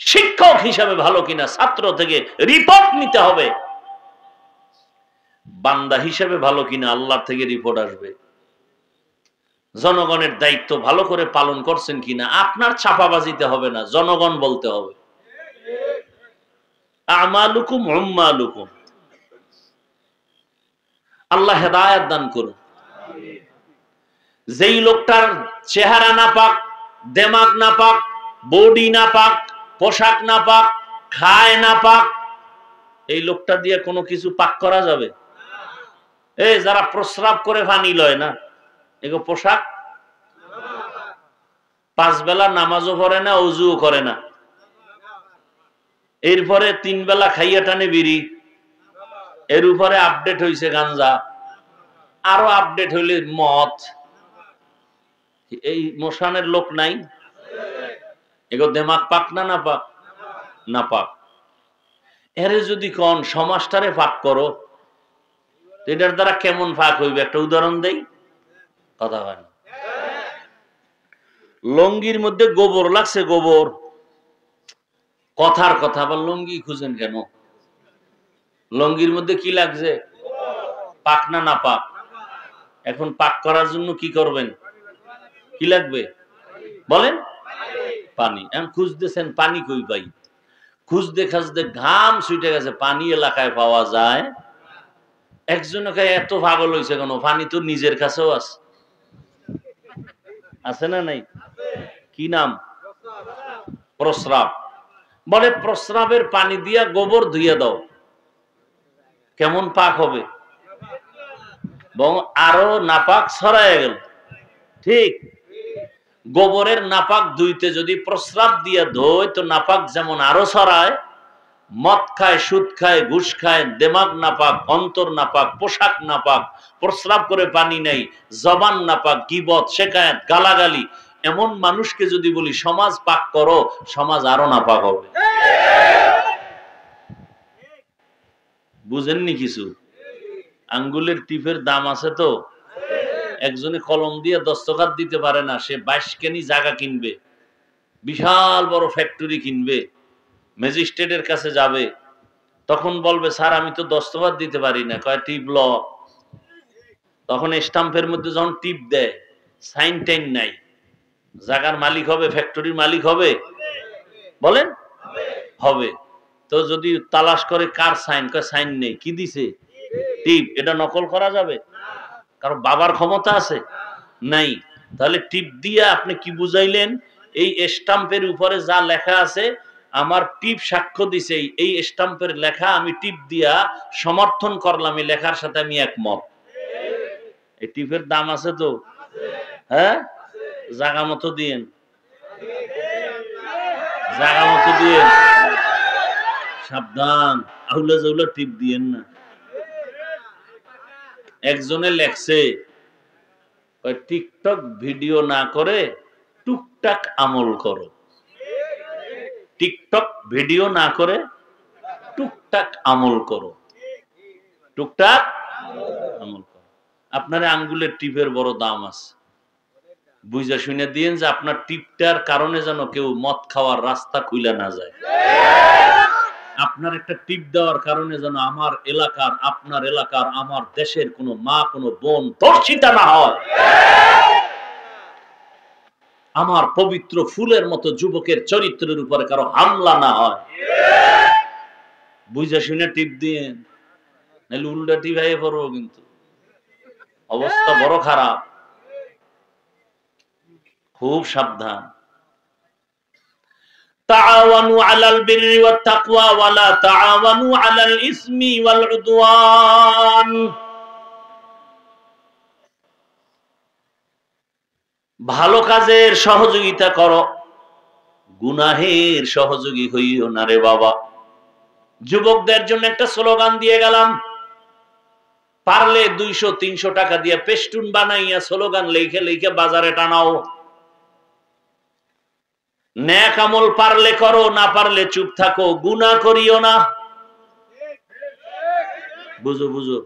শিক্ষক হিসাবে ভালো কিনা, ছাত্র থেকে রিপোর্ট নিতে হবে। বান্দা হিসাবে ভালো কিনা, আল্লাহ থেকে রিপোর্ট আসবে। জনগণের দায়িত্ব ভালো করে পালন করছেন কিনা, আপনার চাপাবাজিতে হবে না, জনগণ বলতে হবে। আমালুকুম উম্মালুকুম। আল্লাহ হেদায়েত দান করুন। যেই লোকটার চেহারা নাপাক, দেমাগ নাপাক, বডি নাপাক, পোশাক নাপাক, খায় নাপাক, এই লোকটা দিয়ে কোনো কিছু পাক করা যাবে? এই যারা প্রস্রাব করে পানি লয় না, এগো পোশাক, 5 বেলা নামাজও পড়ে না, ওযুও করে না, এরপরে 3 বেলা খাইয়া টানে বিড়ি, এর উপরে আপডেট হইছে গাঞ্জা, আরো আপডেট হইলে মদ। এই মোশানের লোক নাই? এগো দেমাগ পাক না না পাক? না পাক। এরে যদি কোন সমাজটারে পাক করো, এটার দ্বারা কেমন পাক হইবে একটা উদাহরণ দেই। কথা হয় না। লঙ্গির মধ্যে গোবর লাগছে, গোবর, কথার কথা, আবার লঙ্গি খুঁজেন কেন? লঙ্গির মধ্যে কি লাগছে? পাক না না পাক? এখন পাক করার জন্য কি করবেন? কি লাগবে বলেন? পানি। এখন খুঁজতেছেন পানি কই পাই? খুঁজতে খুঁজতে ঘাম ছুটে গেছে, পানি এলাকায় পাওয়া যায়। একজনকে এত পাগল হয়েছে কেন? পানি তো নিজের কাছেও আছে, আছে না নাই? কি নাম? প্রস্রাব। বলে প্রস্রাবের পানি দিয়া গোবর ধুইয়া দাও, কেমন পাক হবে? আরো নাপাক ছড়ায় গেল। ঠিক, গোবরের নাপাক ধুইতে যদি প্রস্রাব দিয়ে ধোয় তো নাপাক যেমন আরো ছড়ায়। মদ খায়, সুদ খায়, ঘুষ খায়, দেমাগ নাপাক, অন্তর নাপাক, পোশাক নাপাক, প্রস্রাব করে পানি নাই, জবান নাপাক, গীবত, শিকায়াত, গালাগালি, এমন মানুষকে যদি বলি সমাজ পাক করো, সমাজ আরো নাপাক হবে। বুঝেননি কিছু? আঙ্গুলের টিপের দাম আছে তো। একজনে কলম দিয়ে দস্তখত দিতে পারে না, সে 22 কেনি জায়গা কিনবে, বিশাল বড় ফ্যাক্টরি কিনবে, ম্যাজিস্ট্রেটের কাছে যাবে, তখন বলবে স্যার আমি তো দস্তখত দিতে পারি না। কয় টিপ ল। তখন স্টাম্পের মধ্যে যখন টিপ দেয়, সাইন টাইন নাই, জায়গার মালিক হবে, ফ্যাক্টরির মালিক হবে? বলেন হবে। তো যদি তালাশ করে কার সাইন, কয় সাইন নেই, কি দিছে? টিপ। এটা নকল করা যাবে? কারণ বাবার ক্ষমতা আছে? নাই। তাহলে টিপ দিয়ে আপনি কি বুঝাইলেন? এই স্টাম্পের উপরে যা লেখা আছে, আমার টিপ সাক্ষ্য দিছে, এই স্টাম্পের লেখা আমি টিপ দিয়া সমর্থন করলাম, এই লেখার সাথে আমি একমত। এই টিপের দাম আছে তো? হ্যাঁ, জায়গা মতো দিয়েন, জায়গা মতো দিয়েন, সাবধান, আউলা জাউলা টিপ দিয়েন না। একজনে লেখছে টিকটক ভিডিও না করে টুকটাক আমল করো। টিকটক ভিডিও না করে টুকটাক আমল করো, টুকটাক আমল করো। আপনার আঙ্গুলের টিপের বড় দাম আছে, বুঝা শুনে দিয়েন যে আপনার টিপটার কারণে যেন কেউ মদ খাওয়ার রাস্তা খুলে না যায়। আপনার একটা টিপ দেওয়ার কারণে যেন আমার এলাকার, আপনার এলাকার, আমার দেশের কোনো মা, কোনো বোন ধর্ষিতা না হয়, আমার পবিত্র ফুলের মতো যুবকের চরিত্রের উপরে কারো হামলা না হয়। বুঝা শুনে টিপ দিয়েন, নাহলে উল্টা টিপাইয়ে পড়বো, কিন্তু অবস্থা বড় খারাপ। খুব সাবধান। তাআওয়ানু আলাল বিররি ওয়াত তাকওয়া ওয়া লা তাআওয়ানু আলাল ইসমি ওয়াল উদওয়ান। ভালো কাজের সহযোগিতা করো, গুনাহের সহযোগী হইও না রে বাবা। যুবকদের জন্য একটা স্লোগান দিয়ে গেলাম, পারলে 200-300 টাকা দিয়ে পেস্টুন বানাইয়া স্লোগান লিখে লিখে বাজারে টানাও। নেক আমল পারলে করো, না পারলে চুপ থাকো, গুনাহ করিও না। বুঝো বুঝো,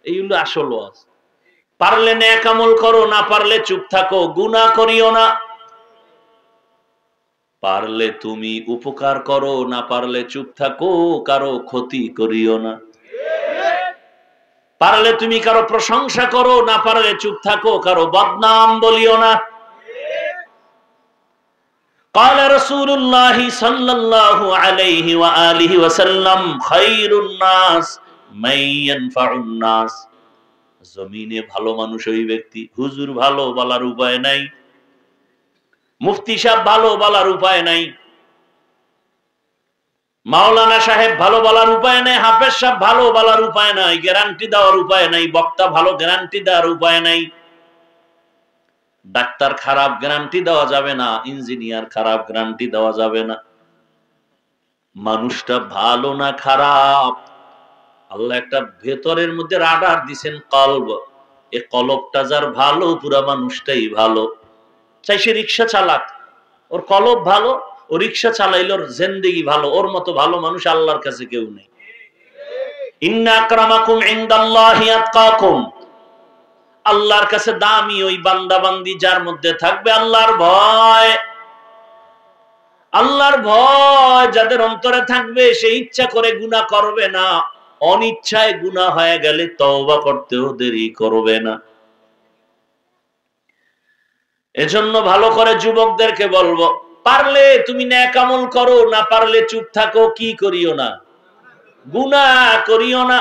এই হলো আসল ওয়াজ। পারলে নেক আমল করো, না পারলে চুপ থাকো, গুনাহ করিও না। পারলে তুমি উপকার করো, না পারলে চুপ থাকো, কারো ক্ষতি করিও না। পারলে তুমি কারো প্রশংসা করো, না পারলে চুপ থাকো, কারো বদনাম বলিও না। قال رسول الله صلى الله عليه وآله وسلم خير الناس من ينفع الناس। জমিনে ভালো মানুষ ওই ব্যক্তি, হুজুর ভালো বলার উপায় নাই, মুফতি সাহেব ভালো বলার উপায় নাই, মাওলানা সাহেব ভালো বলার উপায় নাই, হাফেজ সাহেব ভালো বলার উপায় নাই, গ্যারান্টি দেওয়ার উপায় নাই, বক্তা ভালো গ্যারান্টি দেওয়ার উপায় নাই, ডাক্তার খারাপ গ্যারান্টি দেওয়া যাবে না, ইঞ্জিনিয়ার খারাপ গ্যারান্টি দেওয়া যাবে না। মানুষটা ভালো না খারাপ, আল্লাহ একটা ভেতরের মধ্যে রাডার দিছেন, কলব। এই কলবটা যার ভালো, পুরা মানুষটাই ভালো। চাই সে রিক্সা চালাক, ওর কলব ভালো, ও রিক্সা চালাইলে ওর জিন্দেগি ভালো। ওর মতো ভালো মানুষ আল্লাহর কাছে কেউ নেই। ইন্না আকরামাকুম ইনদাল্লাহি আতকাকুম। আল্লাহর কাছে দামি ওই বান্দা বান্দি যার মধ্যে থাকবে আল্লাহর ভয়। আল্লাহর ভয় যাদের অন্তরে থাকবে, সে ইচ্ছা করে গুনাহ করবে না, অনিচ্ছায় গুনাহ হয়ে গেলে তওবা করতেও দেরি করবে না। এজন্য ভালো করে যুবকদেরকে বলবো, পারলে তুমি নেক আমল করো, না পারলে চুপ থাকো, কি করিও না, গুনাহ করিও না।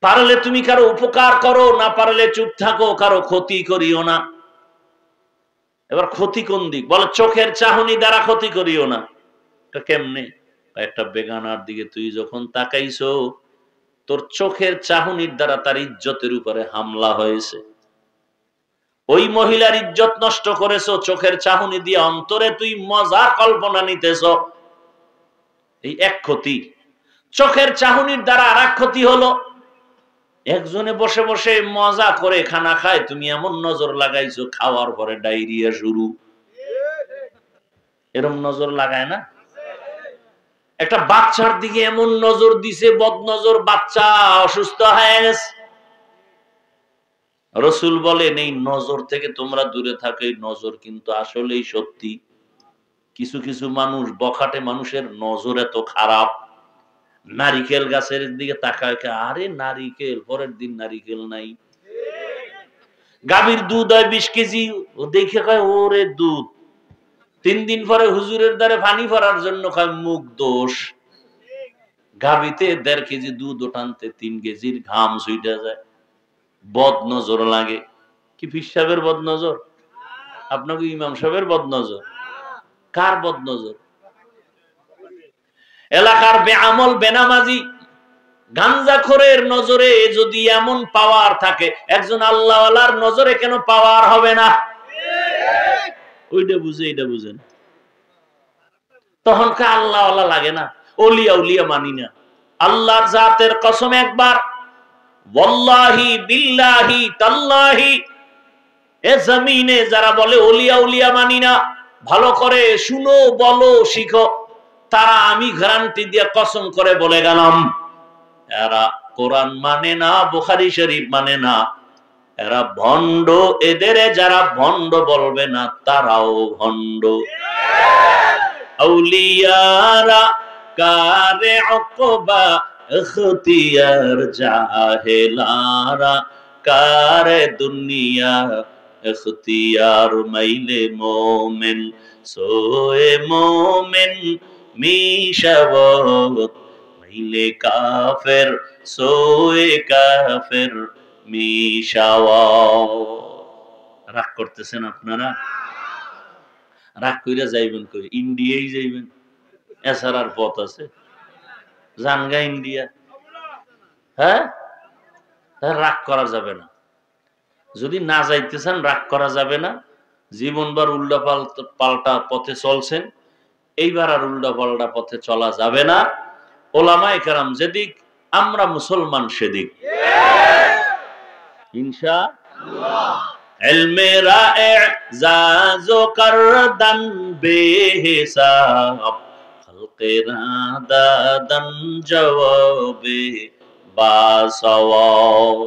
পারলে তুমি কারো উপকার করো, না পারলে চুপ থাকো, কারো ক্ষতি করিও না। এবার ক্ষতি কোন দিক? বলে চোখের চাহনি দ্বারা ক্ষতি করিও না। এটা কেমনে? একটা বেগানার দিকে তুই যখন তাকাইছো, তোর চোখের চাহনির দ্বারা তার ইজ্জতের উপরে হামলা হয়েছে, ওই মহিলার ইজ্জত নষ্ট করেছো চোখের চাহনি দিয়ে, অন্তরে তুই মজা কল্পনা নিতেছ, এই এক ক্ষতি। চোখের চাহনির দ্বারা আর এক ক্ষতি হলো, একজনে বসে বসে মজা করে খানা খায়, তুমি এমন নজর লাগাইছো, খাওয়ার পরে ডায়রিয়া শুরু। এরম নজর লাগায় না? একটা বাচ্চার দিকে এমন নজর দিছে, বদ নজর, বাচ্চা অসুস্থ হয়ে গেছে। রাসূল বলেন এই নজর থেকে তোমরা দূরে থাকো। এই নজর কিন্তু আসলেই সত্যি। কিছু কিছু মানুষ, বখাটে মানুষের নজর এত খারাপ, নারিকেল গাছের দিকে তাকায়, আরে নারিকেল, পরের দিন নারিকেল নাই। গাভীর দুধ হয় 20 কেজি, ও দেখে কয় ওরে দুধ। 3 দিন পরে হুজুরের দ্বারে পানি ভরার জন্য কয় মুখ দোষ। গাভীতে 1.5 কেজি দুধ ওঠানতে 3 কেজির ঘাম ছুইটা যায়। বদ নজর লাগে। কি পীর সাহেবের বদ নজর? আপনাকে ইমাম সাহেবের বদ নজর? কার বদ নজর? এলাকার বেআমল বেনামাজি গাঞ্জাখোরের নজরে যদি এমন পাওয়ার থাকে, একজন আল্লাহওয়ালার নজরে কেন পাওয়ার হবে না? ওইটা বুঝে, এটা বুঝেন। তখন কা আল্লাহওয়ালা লাগে না, ওলিয়া উলিয়া মানি না। আল্লাহর জাতের কসম একবার, ওয়াল্লাহি বিল্লাহি তাল্লাহি, এ জমিনে যারা বলে ওলিয়া উলিয়া মানি না, ভালো করে শুনো, বলো, শিখো। তারা আমি গ্যারান্টি দিয়ে কসম করে বলে গেলাম, এরা কোরআন মানে না, বুখারী শরীফ মানে না, এরা ভণ্ড। এদের যারা ভণ্ড বলবে না তারাও ভণ্ড। আউলিয়ারা কারে অকবা ইখতিয়ার, জাহেলারা কারে দুনিয়া ইখতিয়ার। মাইলে মোমেন সোয়ে মোমেন মিশাওয়াত, মাইলে কাফের সোয়ে কাফের মিশাওয়াত। রাগ করতেছেন আপনারা? রাগ কইরা যাইবেন কই? ইন্ডিয়াই যাইবেন, এছাড়ার পথ আছে? জানগা ইন্ডিয়া। হ্যাঁ, রাগ করা যাবে না। যদি না যাইতে চান রাগ করা যাবে না। জীবনবার উল্টা পাল্টা পথে চলছেন, এইবার আর উল্টা পাল্টা পথে চলা যাবে না। ওলামায়ে কেরাম যেদিক, আমরা মুসলমান সেদিক, ইনশাআল্লাহ। ইলমে রা'জাজ ও করদান বেহিসাব, খলকে রাদাদান জওয়াবে বাসওয়াব।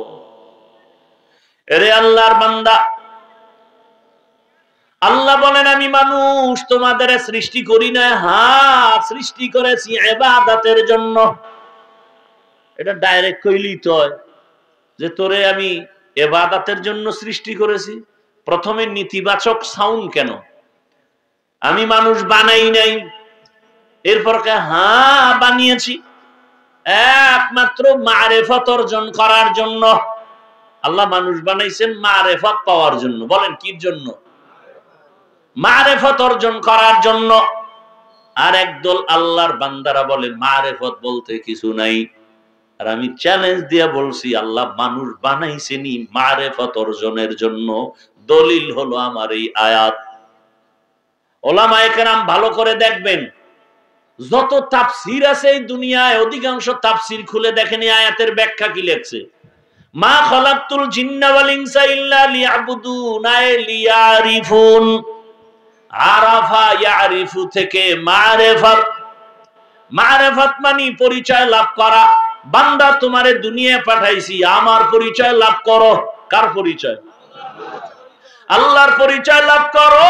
এরে আল্লাহর বান্দা, আল্লাহ বলেন আমি মানুষ তোমাদের সৃষ্টি করি না, হ্যাঁ সৃষ্টি করেছি ইবাদতের জন্য। এটা ডাইরেক্ট কইলেই তো হয় যে তোরে আমি ইবাদতের জন্য সৃষ্টি করেছি। প্রথমে নেতিবাচক সাউন্ড কেন? আমি মানুষ বানাই নাই, এরপর হ্যাঁ বানিয়েছি একমাত্র মারেফত অর্জন করার জন্য। আল্লাহ মানুষ বানাইছেন মারেফত পাওয়ার জন্য। বলেন কির জন্য? মারেফত অর্জন করার জন্য। আর একদল আল্লাহর বান্দারা বলে মারেফত বলতে কিছু নাই। আর আমি চ্যালেঞ্জ দিয়ে বলছি আল্লাহ মানুষ বানাইছেনই মারেফত অর্জনের জন্য। দলিল হলো আমার এই আয়াত। ওলামায়ে কেরাম ভালো করে দেখবেন, যত তাফসীর আছে এই দুনিয়ায় অধিকাংশ তাফসীর খুলে দেখেন এই আয়াতের ব্যাখ্যা কি লেখছে। মা খালাকতুল জিন্না ওয়াল ইনসা ইল্লা লিয়াবুদুন, লিয়ারিফুন। আরাফা ইয়ারিফু থেকে মারেফত। মারেফত মানে পরিচয় লাভ করা। বান্দা তোমারে দুনিয়ায় পাঠাইছি, আমার পরিচয় লাভ করো। কার পরিচয়? আল্লাহর পরিচয় লাভ করো।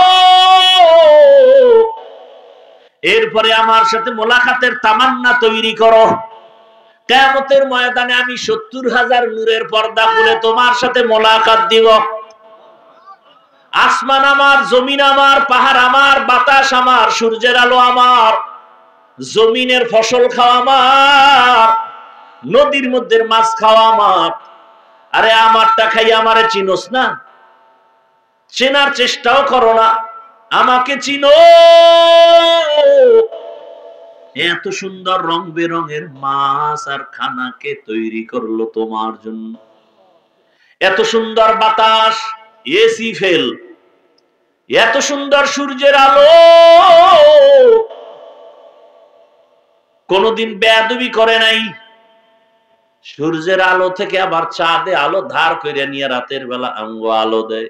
এরপরে আমার সাথে মোলাকাতের তামান্না তৈরি করো। কিয়ামতের ময়দানে আমি ৭০,০০০ নূরের পর্দা খুলে তোমার সাথে মোলাকাত দিব। আসমান আমার, জমিন আমার, পাহাড় আমার, বাতাস আমার, সূর্যের আলো আমার, জমিনের ফসল খাওয়া আমার, নদীর মধ্যে মাছ খাওয়া আমার। আরে আমারটা খাই আমারে চিনোস না? চেনার চেষ্টাও করো না, আমাকে চিনো। এত সুন্দর রং বেরঙের মাছ আর খানাকে তৈরি করলো তোমার জন্য। এত সুন্দর বাতাস, এসি ফেল, এত সুন্দর সূর্যের আলো। কোনদিন বেয়াদবি করে নাই। সূর্যের আলো থেকে আবার চাঁদে আলো ধার করে নিয়ে রাতের বেলা আঙ্গ আলো দেয়।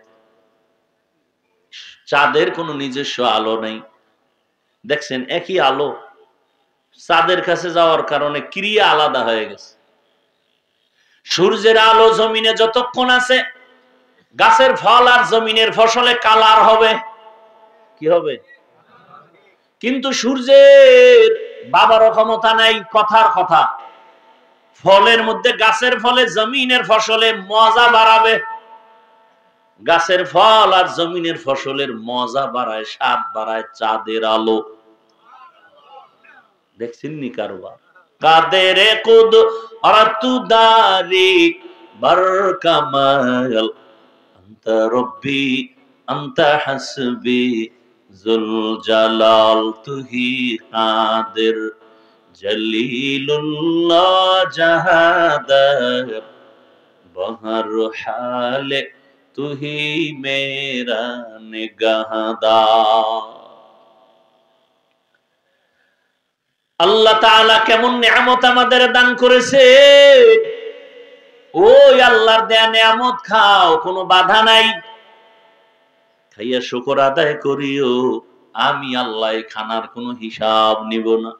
চাঁদের কোনো নিজস্ব আলো নাই। দেখছেন একই আলো, চাঁদের কাছে যাওয়ার কারণে ক্রিয়া আলাদা হয়ে গেছে। সূর্যের আলো জমিনে যতক্ষণ আছে, গাছের ফল আর জমিনের ফসলে কালার হবে। কি হবে? কিন্তু সূর্যের বাবারও ক্ষমতা নাই। কথার কথা, ফলের মধ্যে গাছের ফলে জমিনের ফসলে মজা বাড়াবে। গাছের ফল আর জমিনের ফসলের মজা বাড়ায়, স্বাদ বাড়ায় চাঁদের আলো। দেখছেন নি কারবার? কাদের কুদরতুদারি বরকামাল, আনতা রব্বি আনতা হাসবি জুল জালাল। তুহি কাদের জলিলুল্লাহ জাহাদার, বহর হালে তুহি মেরা নিগাহদার। আল্লাহ তাআলা কেমন নিয়ামত আমাদের দান করেছে। ওই আল্লাহর দেয়া নিয়ামত খাও, কোনো বাধা নাই। খাইয়া শুকর আদায় করিও। আমি আল্লাহ এই খানার কোনো হিসাব নিব না।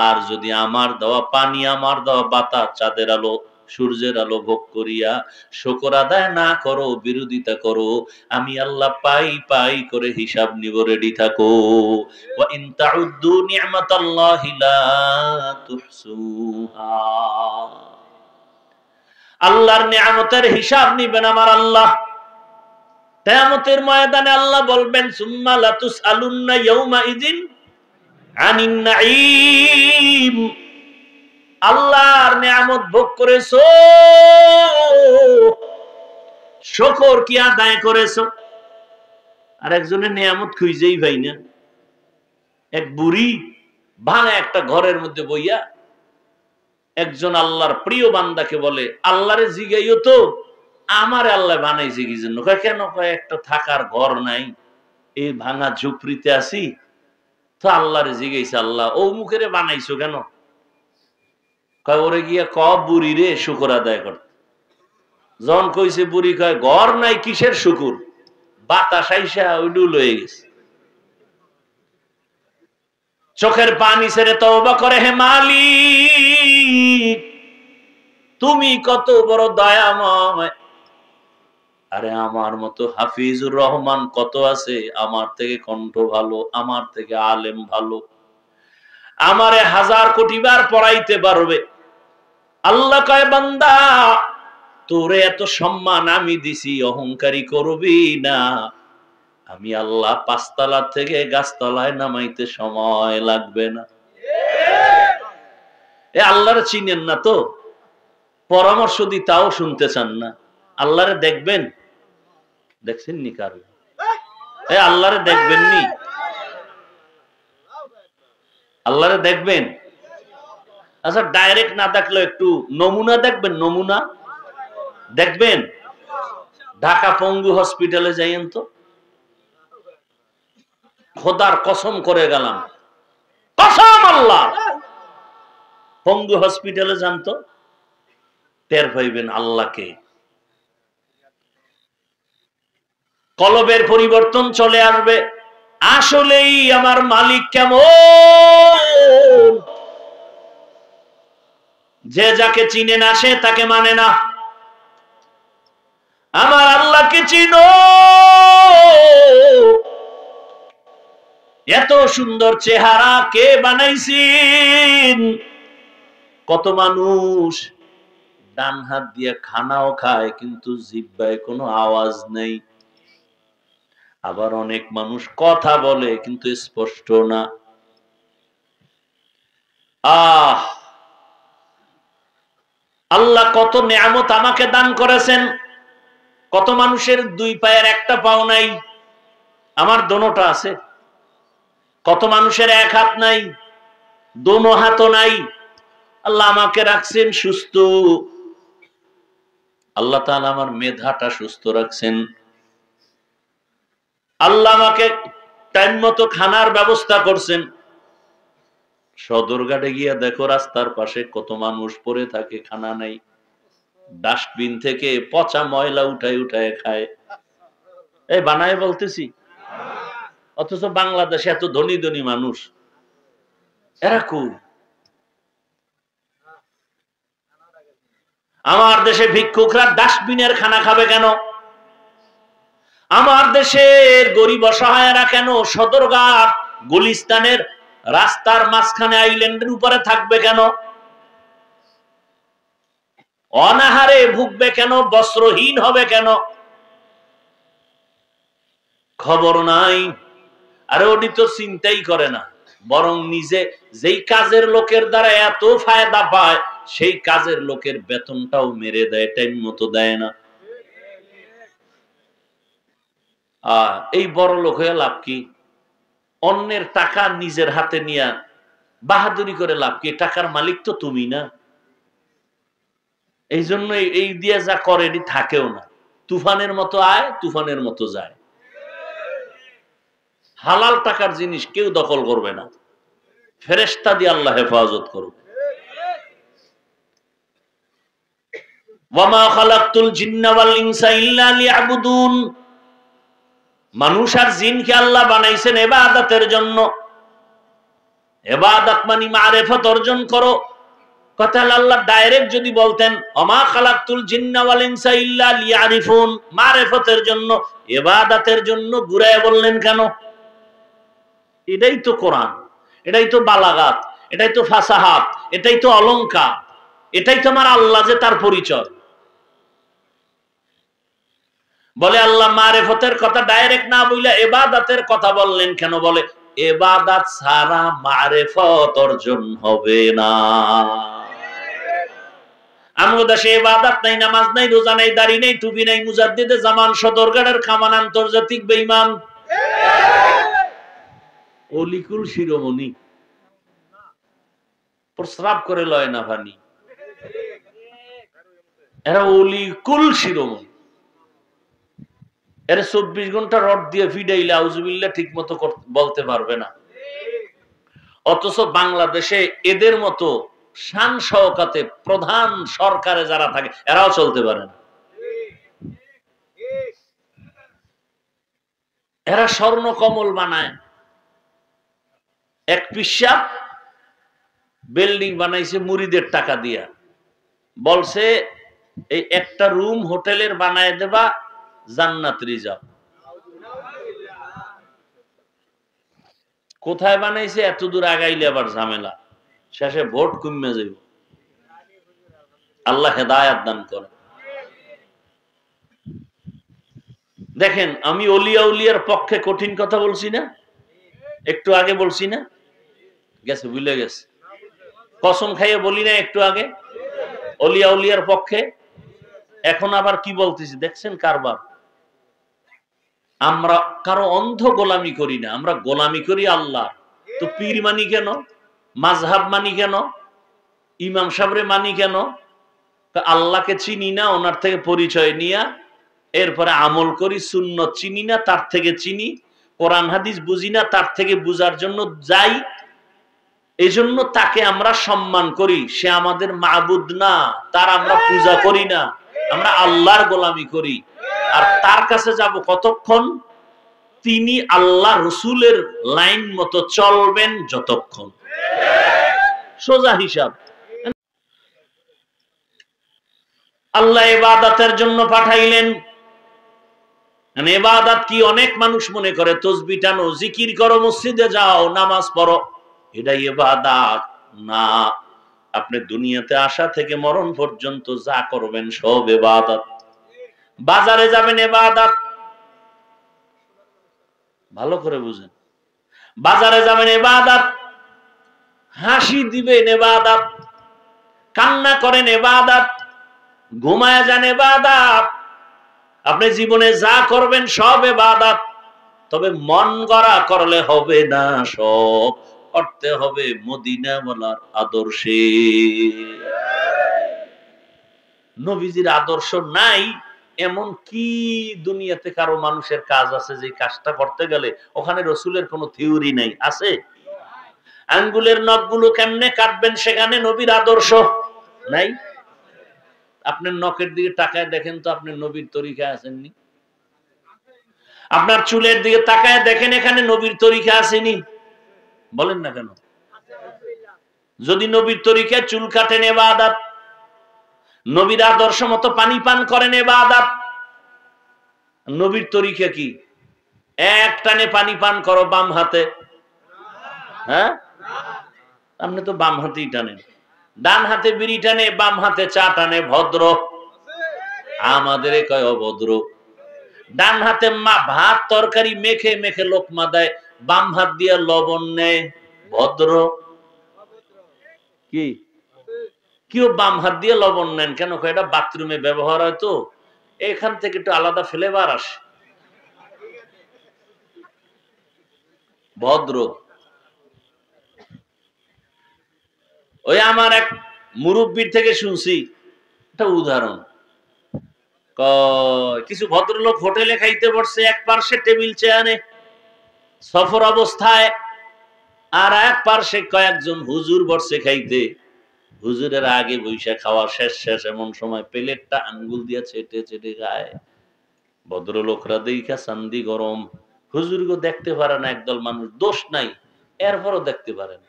আর যদি আমার দেওয়া পানি, আমার দেওয়া বাতাস, চাঁদের আলো, সূর্যের আলো ভোগ করিয়া শুকর আদায় না করো, বিরোধিতা করো, আমি আল্লাহ পাই পাই করে হিসাব নিব, রেডি থাকো। ওয়া ইন তাউদ্দু নি'মাতাল্লাহি লা তুহসুহা। আল্লাহর নিয়ামতের হিসাব নিবেন আমার আল্লাহ। কিয়ামতের ময়দানে আল্লাহ বলবেন সুম্মা লাতুসআলুন্না ইয়াউমা ইযিন আনিন নাঈম। আল্লাহর নিয়ামত ভোগ করেছো, শুকর কি আদায় করেছো? আর একজনের নিয়ামত খুঁজেই পাই না। এক বুড়ি ভাঙা একটা ঘরের মধ্যে বইয়া একজন আল্লাহর প্রিয় বান্দাকে বলে, আল্লাহরে জিগাইও তো আমার আল্লাহ বানাইছে কি জন্য? কয় কেন? কয় একটা থাকার ঘর নাই, এই ভাঙা ঝুপড়িতে আছি, তো আল্লাহরে জিগাইছে, আল্লাহ ও মুখেরে বানাইছো কেন? কয় ওরে গিয়া ক বুড়ি রে শুকর আদায় করতে। জন কইছে বুড়ি, কয় ঘর নাই কিসের শুকুর, বাতাস আইসা ওইডু লয়ে গেছে। চোখের পানি ছেড়ে তওবা করে, হে মালিক তুমি কত বড় দয়াময়। আরে আমার মতো হাফিজুর রহমান কত আছে, আমার থেকে কণ্ঠ ভালো, আমার থেকে আলেম ভালো, আমারে 1000 কোটি বার পড়াইতে পারবে। আল্লাহ কয় বান্দা তোরে এত সম্মান আমি দিছি, অহংকারী করবি না। আমি আল্লাহ 5 তলা থেকে গাছতলায় নামাইতে সময় লাগবে না। এ আল্লাহরে চিনেন না তো, পরামর্শ দি তাও শুনতে চান না। আল্লাহরে দেখবেন, দেখছেন নি কারো? এ আল্লাহরে দেখবেন নি? আল্লাহরে দেখবেন? আচ্ছা ডাইরেক্ট না দেখলে একটু নমুনা দেখবেন, নমুনা দেখবেন। ঢাকা পঙ্গু হসপিটালে যাইয়েন তো, খোদার কসম করে গেলাম, কসম আল্লাহ, পঙ্গু হসপিটালে যান তো, টের পাইবেন আল্লাহকে। কলবের পরিবর্তন চলে আসবে। আসলেই আমার মালিক কেমন, যে যাকে চিনে না সে তাকে মানে না। আমার আল্লাহকে চিনো। এত সুন্দর চেহারা কে বানাইছেন? কত মানুষ ডান হাত দিয়ে খানাও খায় কিন্তু জিহ্বায় কোনো আওয়াজ নেই। আবার অনেক মানুষ কথা বলে কিন্তু স্পষ্ট না। আল্লাহ কত নিয়ামত আমাকে দান করেছেন। কত মানুষের 2 পায়ের একটা পাও নাই, আমার দোনোটা আছে। কত মানুষের 1 হাত নাই, দোনো হাতও নাই। আল্লাহ আমাকে রাখছেন সুস্থ। আল্লাহ তাআলা আমার মেধাটা সুস্থ রাখছেন। আল্লাহ আমাকে টাইম মতো খানার ব্যবস্থা করছেন। সদরঘাটে গিয়া দেখো রাস্তার পাশে কত মানুষ পড়ে থাকে, খানা নাই। ডাস্টবিন থেকে পচা ময়লা উঠায় উঠায় খায়। এই বানায় বলতেছি। অথচ বাংলাদেশে এত ধনী ধনী মানুষ, এরা কই? আমার দেশে ভিক্ষুকরা ডাস্টবিনের খানা খাবে কেন? আমার দেশের গরিব অসহায়রা কেন সদরঘাট গুলিস্তানের রাস্তার মাঝখানে আইল্যান্ডের উপরে থাকবে কেন? অনাহারে ভুগবে কেন? বস্ত্রহীন হবে কেন? খবর নাই। আরে ওটি তো চিন্তাই করে না, বরং নিজে যেই কাজের লোকের দ্বারা এত ফায়দা পায় সেই কাজের লোকের বেতনটাও মেরে দেয়, টাইম মতো দেয় না। এই বড় লোক হয়ে লাভ কি? অন্যের টাকা নিজের হাতে নিয়ে বাহাদুরি করে লাভ কি? টাকার মালিক তো তুমি না। এই জন্য এই দিয়ে যা করে এটি থাকেও না। তুফানের মতো আয়, তুফানের মতো যায়। হালাল টাকার জিনিস কেউ দখল করবে না, ফেরেশতা দিয়ে আল্লাহ হেফাজত করবে। ওয়ামা খালাকতুল জিন্না ওয়াল ইনসা ইল্লা লিয়াবুদুন। মানুষ আর জিনকে আল্লাহ বানাইছেন ইবাদতের জন্য। ইবাদত মানে মারিফত অর্জন করো। কথা আল্লাহ ডাইরেক্ট যদি বলতেন ওমা খালাকতুল জিন্না ওয়াল ইনসা ইল্লা লিয়ারিফুন, মারিফতের জন্য, ইবাদতের জন্য ঘুরায় বললেন কেন? এটাই তো কোরআন, এটাই তো বালাগাত, এটাই তো ফাসাহাত, এটাই তো অলংকার, এটাই তো আমার আল্লাহ যে তার পরিচয়। বলে আল্লাহ মারিফতের কথা ডাইরেক্ট না বইলা ইবাদতের কথা বললেন কেন? বলে ইবাদত ছাড়া মারিফত অর্জন হবে না। আমগো দেশে ইবাদত নাই, নামাজ নাই, রোজা নাই, দাড়ি নাই, টুপি নাই, মুজাদ্দিদে জামান, সদরঘাটের কামান, আন্তর্জাতিক বেঈমান, অলিকুল শিরোমণি প্রস্রাব করে লয় না পানি, এরা অলিকুল শিরোমণি। এরা 24 ঘন্টা রড দিয়ে ফিডাইলে আউযুবিল্লাহ ঠিক মতো বলতে পারবে না। অথচ বাংলাদেশে এদের মতো শান শওকতে প্রধান সরকারে যারা থাকে এরাও চলতে পারে না। এরা স্বর্ণ কমল বানায়। এক পিশাব বিল্ডিং বানাইছে মুরিদের টাকা দিয়া, বলছে এই একটা রুম হোটেলের বানায় দেবা, জান্নাত রিজার্ভ। কোথায় বানাইছে? এত দূর আগাইলে আবার ঝামেলা, শেষে ভোট কমে যাবে। আল্লাহ হেদায়াত দান করে। দেখেন, আমি অলিয়া উলিয়ার পক্ষে কঠিন কথা বলছি না? একটু আগে বলছি না? গেছে, ভুলে গেছে। কসম খাইয়ে বলি না একটু আগে অলিয়া উলিয়ার পক্ষে? এখন আবার কি বলতেছি দেখছেন কারবার। আমরা কারো অন্ধ গোলামি করি না, আমরা গোলামি করি আল্লাহ। তো পীর মানি কেন? মাযহাব মানি কেন? ইমাম সাহেবরে মানি কেন? আল্লাহকে চিনি না, ওনার থেকে পরিচয় নিয়া এরপরে আমল করি। সুন্নত চিনি না, তার থেকে চিনি। কোরআন হাদিস বুঝি না, তার থেকে বুঝার জন্য যাই। এজন্য তাকে আমরা সম্মান করি। সে আমাদের মাবুদ না, তার আমরা পূজা করি না, আমরা আল্লাহর গোলামি করি। আর তার কাছে যাব কতক্ষণ? তিনি আল্লাহ রসুলের লাইন মতো চলবেন যতক্ষণ। সোজা হিসাব। আল্লাহ ইবাদতের জন্য পাঠাইলেন। ইবাদত কি? অনেক মানুষ মনে করে তসবিহ টানো, জিকির করো, মসজিদে যাও, নামাজ পড়ো, এটা ইবাদত না। আপনি দুনিয়াতে আসা থেকে মরণ পর্যন্ত যা করবেন সব ইবাদত। বাজারে যাবেন ইবাদত, ভালো করে বুঝেন। বাজারে যাবেন ইবাদত, হাসি দিবেন ইবাদত, কান্না করেন ইবাদত, ঘুমায় যান ইবাদত। আপনি জীবনে যা করবেন সব ইবাদত। তবে মন গড়া করলে হবে না, সব করতে হবে মদিনাওয়ালার আদর্শে। নবীজির আদর্শ নাই এমন কি দুনিয়াতে কারো মানুষের কাজ আছে যে কাজটা করতে গেলে ওখানে রসুলের কোনো থিওরি নাই? আছে? আঙ্গুলের নখগুলো কেমনে কাটবেন সেখানে নবীর আদর্শ নাই। আপনার নখের দিকে তাকায় দেখেন তো, আপনি নবীর তরিকা আসেননি। আপনার চুলের দিকে তাকায় দেখেন, এখানে নবীর তরিকা আসেনি। বলেন না কেন? যদি নবীর তরিকায় চুল কাটেন ইবাদত, নবীর আদর্শ মতো পানি পান করেন ইবাদত। নবীর তরিকা কি? এক টানে পানি পান করো বাম হাতে। হ্যাঁ, আপনি তো বাম হাতেই টানেন। ডান হাতে বিড়ি টানে, বাম হাতে চা টানে। ভদ্র? আমাদের কয় অভদ্র। ডান হাতে ভাত তরকারি মেখে মেখে লোকমা দেয়, বাম হাত দিয়ে লবণ নেয়। ভদ্র? কি কেউ বাম হাত দিয়ে লবণ নেন কেন? এটা বাথরুমে ব্যবহার হয়, তো এখান থেকে একটু আলাদা ফ্লেভার আসে। ভদ্র? ওই আমার এক মুরব্বীর থেকে শুনছি একটা উদাহরণ। কিছু ভদ্রলোক হোটেলে খাইতে বসছে, এক পার্শ্বে টেবিল চেয়ারে সফর অবস্থায়, আর এক পার্শ্বে কয়েকজন হুজুর বসছে খাইতে। হুজুরের আগে বৈশা খাওয়া শেষ এমন সময় প্লেটটা আঙ্গুল দিয়ে চেটে চেটে খায়। ভদ্রলোকরা দেখা চান্দি গরম, হুজুরকে দেখতে পারে না একদল মানুষ, দোষ নাই, এরপরও দেখতে পারে না,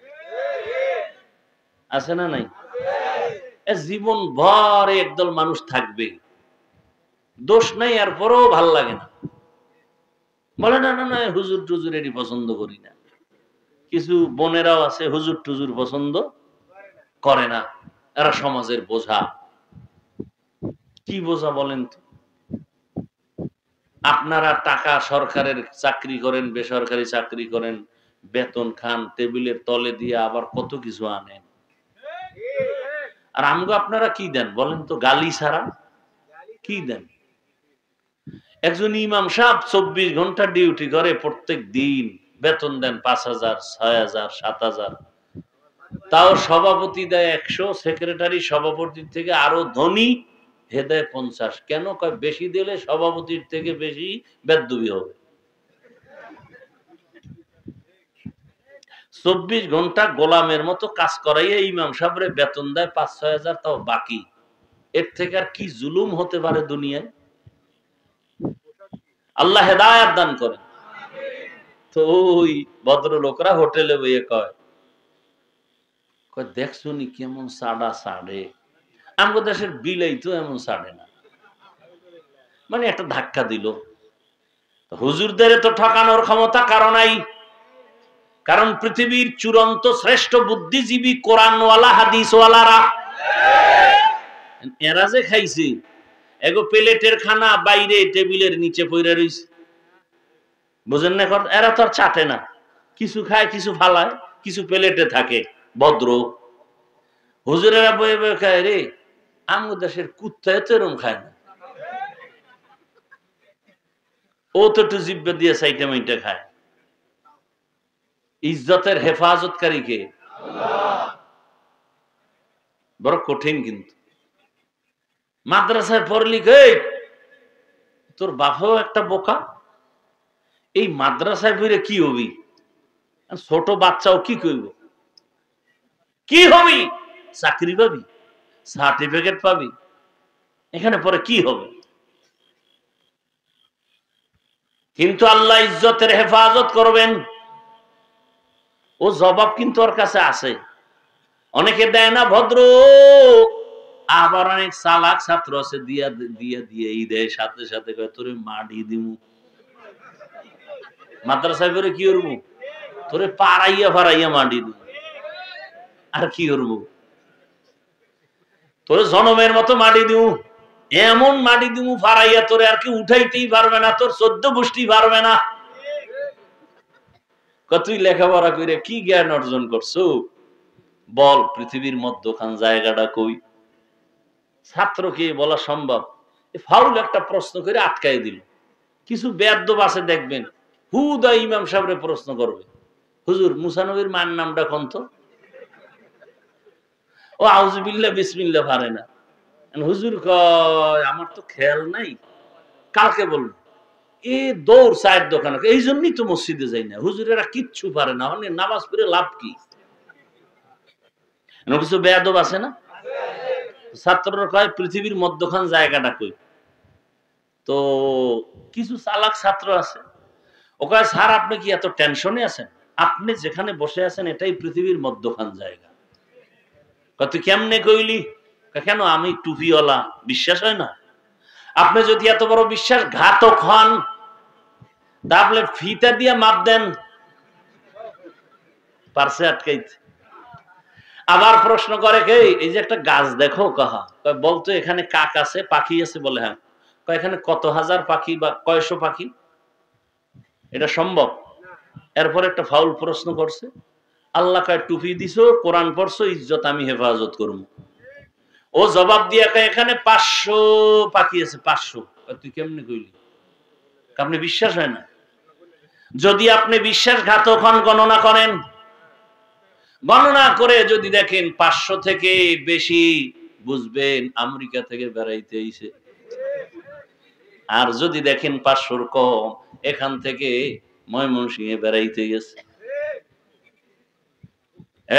আছে না নাই? জীবন ভর একদল মানুষ থাকবে, দোষ নাই, এরপরও ভাল লাগে না, বলে না না না হুজুর টুজুর এটি পছন্দ করি না। কিছু বোনেরাও আছে হুজুর টুজুর পছন্দ করে না, এরা সমাজের বোঝা। কি বোঝা বলেন তো? আপনারা টাকা সরকারের চাকরি করেন, বেসরকারি চাকরি করেন, বেতন খান, টেবিলের তলে দিয়ে আবার কত কিছু আনেন, আর আমগো আপনারা কি দেন বলেন তো? গালি ছাড়া কি দেন? একজন ইমাম সাহেব 24 ঘন্টা ডিউটি করে, প্রত্যেক দিন বেতন দেন 5,000, 6,000, 7,000, তাও সভাপতি দেয় 100, সেক্রেটারি সভাপতির থেকে আরো ধনী হে দেয় 50। কেন? কয় বেশি দিলে সভাপতির থেকে বেশি বেদবি হবে। 24 ঘন্টা গোলামের মতো কাজ করাইয়া ইমাম সাহেবের বেতন দেয় 5-6,000, তাও বাকি। এর থেকে আর কি জুলুম হতে পারে দুনিয়ায়? আল্লাহ হেদায়েত দান করেন। তো ওই ভদ্রলোকরা হোটেলে বইয়ে কয় দেখছো নি কেমন সাড়া সাড়ে, আমাদের দেশের বিলাই তো এমন সাড়ে না, মানে একটা ধাক্কা দিল। হুজুরদের তো ঠকানোর ক্ষমতা কারো নাই, কারণ পৃথিবীর চূড়ান্ত শ্রেষ্ঠ বুদ্ধিজীবী কোরআনওয়ালা হাদিসওয়ালারা, এরা যে খাইছে এগো প্লেটের খানা বাইরে টেবিলের নিচে পড়ে রইছে, বুঝেন না? এরা তো আর চাটে না, কিছু খায় কিছু ফালায়, কিছু প্লেটে থাকে ভদ্র। হুজুরেরা বয়ে বয়ে খায় রে, আমাদের দেশের কুত্তায় তো এরম খায় না, ও তো একটু জিব্বা দিয়ে সাইটা মাইটা খায়। ইজ্জতের হেফাজতকারী কে? বড় কঠিন। কিন্তু মাদ্রাসায় পড়লিখে তোর বাপও একটা বোকা, এই মাদ্রাসায় পড়ে কি হবি? ছোট বাচ্চাও কি করব? কি হবি? চাকরি পাবি, সার্টিফিকেট পাবি, এখানে পরে কি হবে? কিন্তু আল্লাহ ইজ্জতের হেফাজত করবেন, ও জবাব কিন্তু ওর কাছে আছে। অনেকে দেয় না ভদ্র, আবার অনেক চালাক ছাত্র আছে দিয়া দিয়া দিয়ে এই দেয়, সাথে সাথে তোরে মাটি দিমু। মাদ্রাসায় করে কি করবো? তোরে পাড়াইয়া ফাড়াইয়া মাটি দিমু, আর কি করবো? তোরে জনমের মতো মাটি দিমু, এমন মাটি দিমু ফাড়াইয়া তোরে আর কি উঠাইতেই পারবে না, তোর 14 গোষ্ঠী পারবে না। তুই লেখাপড়া করে কি জ্ঞান অর্জন করছো বল? পৃথিবীর মধ্যখান জায়গাটা কই? ছাত্রকে বলা সম্ভব? ফাউল একটা প্রশ্ন করে আটকাই দিল। কিছু বেয়াদব আছে দেখবেন, হুদা ইমাম সাহেবরে প্রশ্ন করবে, হুজুর মুসা নবীর মার নামটা কোন তো? ও আউযুবিল্লাহ বিসমিল্লাহ পারে না। হুজুর কয় আমার তো খেয়াল নাই, কালকে বলবো। এ দৌড় চায়ের দোকানে, এই জন্যই তো মসজিদে যাই না, হুজুরেরা কিচ্ছু পারে না, নামাজ পড়ে লাভ কি? কিছু বেয়াদব আছে না? ছাত্ররা কয় পৃথিবীর মধ্যখান জায়গাটা কই? তো কিছু চালাক ছাত্র আছে, ও কয় স্যার আপনি কি এত টেনশনে আছেন? আপনি যেখানে বসে আছেন এটাই পৃথিবীর মধ্যখান জায়গা। তুই কেমনে কইলি? কেন আমি টুপিওয়ালা, বিশ্বাস হয় না? আপনি যদি এত বড় বিশ্বাসঘাতক হন তাহলে ফিতা দিয়ে মাপ দেন, পারছে আটকাইতে। আবার প্রশ্ন করে কে, এই যে একটা গাছ দেখো, কাহা বলতো এখানে কাক আছে, পাখি আছে, বলে হ্যাঁ। এখানে কত হাজার পাখি বা কয়শো পাখি? এটা সম্ভব? এরপর একটা ফাউল প্রশ্ন করছে, আল্লাহ কয় টুপি দিছো, কোরআন পড়ছো, ইজ্জত আমি হেফাজত করব। ও জবাব দিয়ে কয় এখানে 500 পাখি আছে, 500। তুই কেমনে কইলি? আপনি বিশ্বাস হয় না? যদি আপনি বিশ্বাসঘাতক হন, গণনা করেন, গণনা করে যদি দেখেন 500 থেকে বেশি, বুঝবেন আমেরিকা থেকে বেড়াইতে আইছে। আর যদি দেখেন 500 কম, এখান থেকে ময়মনসিংহে বেড়াইতে গেছে।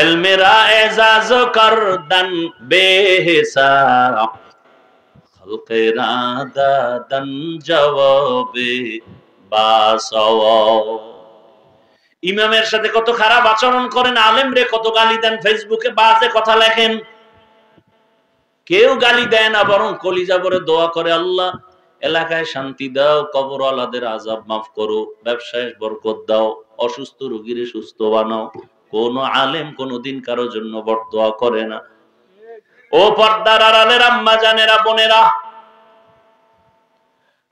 এলমেরা এজাজ করদান বেহিসাব, খালকেরা দাদান জবাবে ইমামের সাথে কত খারাপ আচরণ করেন, আলেম রে কত গালি দেন, ফেসবুকে বাজে কথা লেখেন। কেউ গালি দেয় না, বরং কলিজা ভরে দোয়া করে, আল্লাহ এলাকায় শান্তি দাও, কবরওয়ালাদের আযাব মাফ করো, ব্যবসায় বরকত দাও, অসুস্থ রোগীরে সুস্থ বানাও। কোন আলেম কোনদিন কারোর জন্য বরদোয়া করে না। ও পর্দার আড়ালের আম্মা জানেরা, বোনেরা,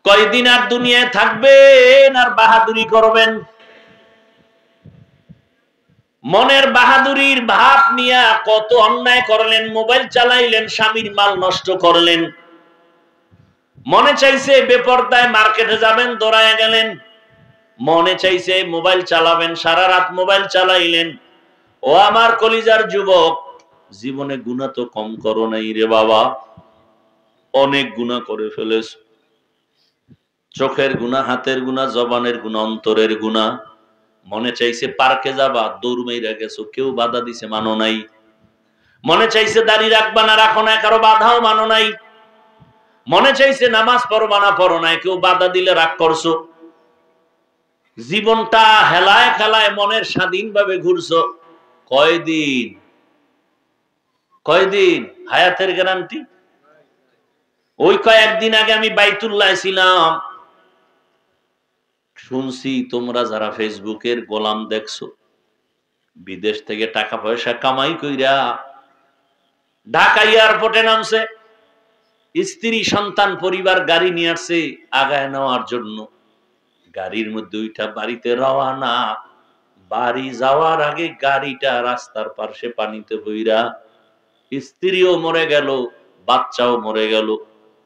কয়দিন আর দুনিয়ায় থাকবেন আর বাহাদুরি করবেন? মনের বাহাদুরির ভাব নিয়ে কত অন্যায় করলেন, মোবাইল চালাইলেন, স্বামীর মাল নষ্ট করলেন। মনে চাইছে বেপরদায় মার্কেটে যাবেন, দৌড়ায় গেলেন। মনে চাইছে মোবাইল চালাবেন, সারা রাত মোবাইল চালাইলেন। ও আমার কলিজার যুবক, জীবনে গুনাহ তো কম করো নাই রে বাবা, অনেক গুনাহ করে ফেলেছ। চোখের গুনাহ, হাতের গুনাহ, জবানের গুনাহ, অন্তরের গুনাহ। মনে চাইছে পার্কে যাবা, দৌড় মেরে গেছো, কেউ বাধা দিছে, মানো নাই। মনে চাইছে দাড়ি রাখবা না, রাখো না, কারো বাধাও মানো নাই। মনে চাইছে নামাজ পড়বা না, পড়ো নাই, কেউ বাধা দিলে রাগ করছো। জীবনটা হেলায় খেলায় মনের স্বাধীনভাবে ঘুরছো। কয়দিন হায়াতের গ্যারান্টি? ওই কয়েকদিন আগে আমি বাইতুল্লাহ ছিলাম, শুনছি তোমরা যারা ফেসবুকের গোলাম দেখছো, বিদেশ থেকে টাকা পয়সা কামাই কইরা ঢাকা এয়ারপোর্টে নামছে, স্ত্রী সন্তান পরিবার গাড়ি নিয়ে আসছে আগায় নেওয়ার জন্য। গাড়ির মধ্যে ওইটা বাড়িতে রওয়ানা। বাড়ি যাওয়ার আগে গাড়িটা রাস্তার পাশে পানিতে বইরা, স্ত্রীও মরে গেল, বাচ্চাও মরে গেল।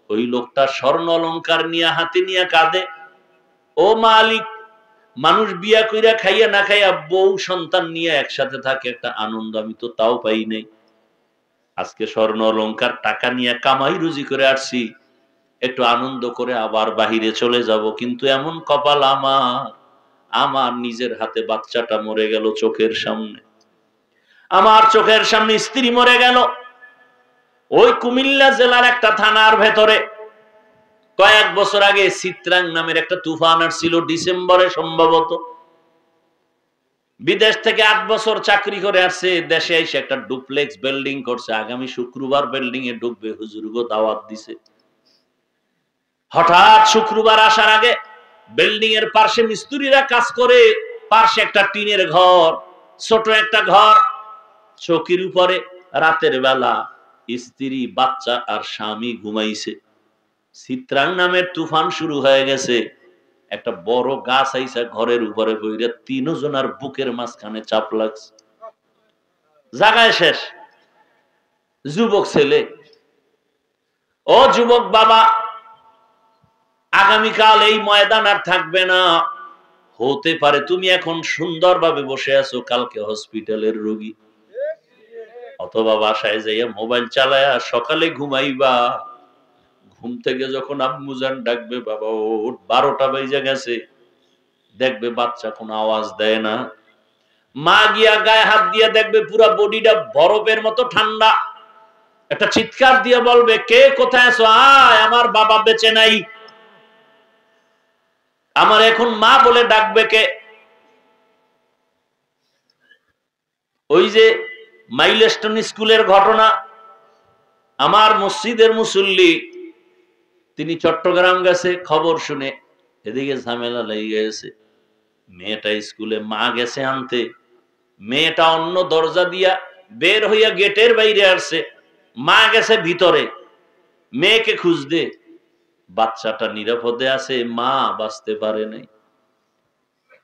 ওই লোকটা স্বর্ণ অলংকার নিয়ে হাতে নিয়ে কাঁদে, ও মালিক, মানুষ বিয়া কইরা খাইয়া না খাইয়া বউ সন্তান নিয়ে একসাথে থাকে, একটা আনন্দ আমি তো তাও পাই নাই। আজকে স্বর্ণ অলংকার টাকা নিয়ে কামাই রুজি করে আসছি, একটু আনন্দ করে আবার বাহিরে চলে যাব, কিন্তু এমন কপাল আমার নিজের হাতে বাচ্চাটা মরে গেল চোখের সামনে। আমার চোখের সামনে স্ত্রী মরে গেল। ওই কুমিল্লা জেলার একটা থানার ভেতরে কয়েক বছর আগে চিত্রাং নামের একটা তুফান আসছিল, ডিসেম্বরে সম্ভবত। বিদেশ থেকে 8 বছর চাকরি করে আসছে, দেশে এসে একটা ডুপ্লেক্স বিল্ডিং করছে। আগামী শুক্রবার বিল্ডিং এ ঢুকবে, হুজুরগো দাওয়াত দিছে। হঠাৎ শুক্রবার আসার আগে বিল্ডিং এর পাশে মিস্ত্রিরা কাজ করে, পাশে একটা টিনের ঘর, ছোট একটা ঘর, চৌকির উপরে রাতের বেলা স্ত্রী, বাচ্চা আর স্বামী ঘুমাইছে। চিত্রাং নামের তুফান শুরু হয়ে গেছে। একটা বড় গাছ আইসা ঘরের উপরে বইরা 3 জনের বুকের মাঝখানে চাপ লাগছে। জায়গায় শেষ। যুবক ছেলে, ও যুবক বাবা, আগামীকাল এই ময়দান আর থাকবে না। হতে পারে তুমি এখন সুন্দরভাবে বসে আছো, কালকে হসপিটালের রোগী। অথবা বাসায় যাইয়া মোবাইল চালায়া সকালে ঘুমাইবা। ঘুম থেকে যখন আম্মু জান ডাকবে, বাবা ওঠ, 12টা বেজে গেছে, দেখবে বাচ্চা কোনো আওয়াজ দেয় না। মা গিয়া গায়ে হাত দিয়ে দেখবে পুরা বডিটা বরফের মতো ঠান্ডা। একটা চিৎকার দিয়ে বলবে, কে কোথায় আছো? আয়, আমার বাবা বেঁচে নাই। আমার এখন মা বলে ডাকবে কে? ওই যে মাইলস্টোন স্কুলের ঘটনা, আমার মসজিদের মুসল্লি, তিনি চট্টগ্রাম গেছে, খবর শুনে এদিকে ঝামেলা লেগে গেছে। মেয়েটা স্কুলে, মা গেছে আনতে, মেয়েটা অন্য দরজা দিয়া বের হইয়া গেটের বাইরে আসছে, মা গেছে ভিতরে মেয়েকে খুঁজতে। বাচ্চাটা নিরাপদে আছে, মা বাঁচতে পারে নাই।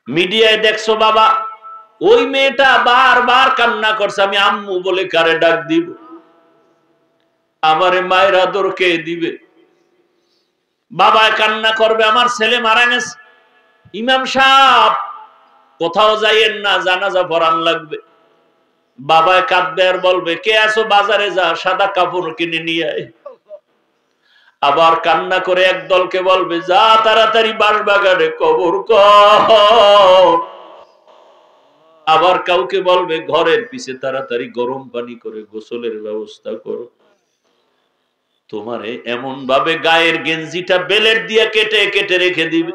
মিডিয়ায় দেখছো বাবা, ওই মেয়েটা বারবার কান্না করছে, আমি আম্মু বলে কারে ডাক দিব? আমারে মায়ের আদর কে দিবে? বাবা কান্না করবে, আমার ছেলে মারা গেছে। ইমাম সাহেব কোথাও যাইয়েন না, জানাজা পড়ান লাগবে। বাবা কাঁদবে আর বলবে, কে আছো? বাজারে যা, সাদা কাপড় কিনে নিয়ে আয়। আবার কান্না করে এক দলকে বলবে, যা তাড়াতাড়ি বাঁশবাগানে কবর কর। আবার কাউকে বলবে, ঘরের পিছে তাড়াতাড়ি গরম পানি করে গোসলের ব্যবস্থা করো। তোমারে এমন ভাবে গায়ের গেঞ্জিটা বেলেট দিয়ে কেটে কেটে রেখে দিবে,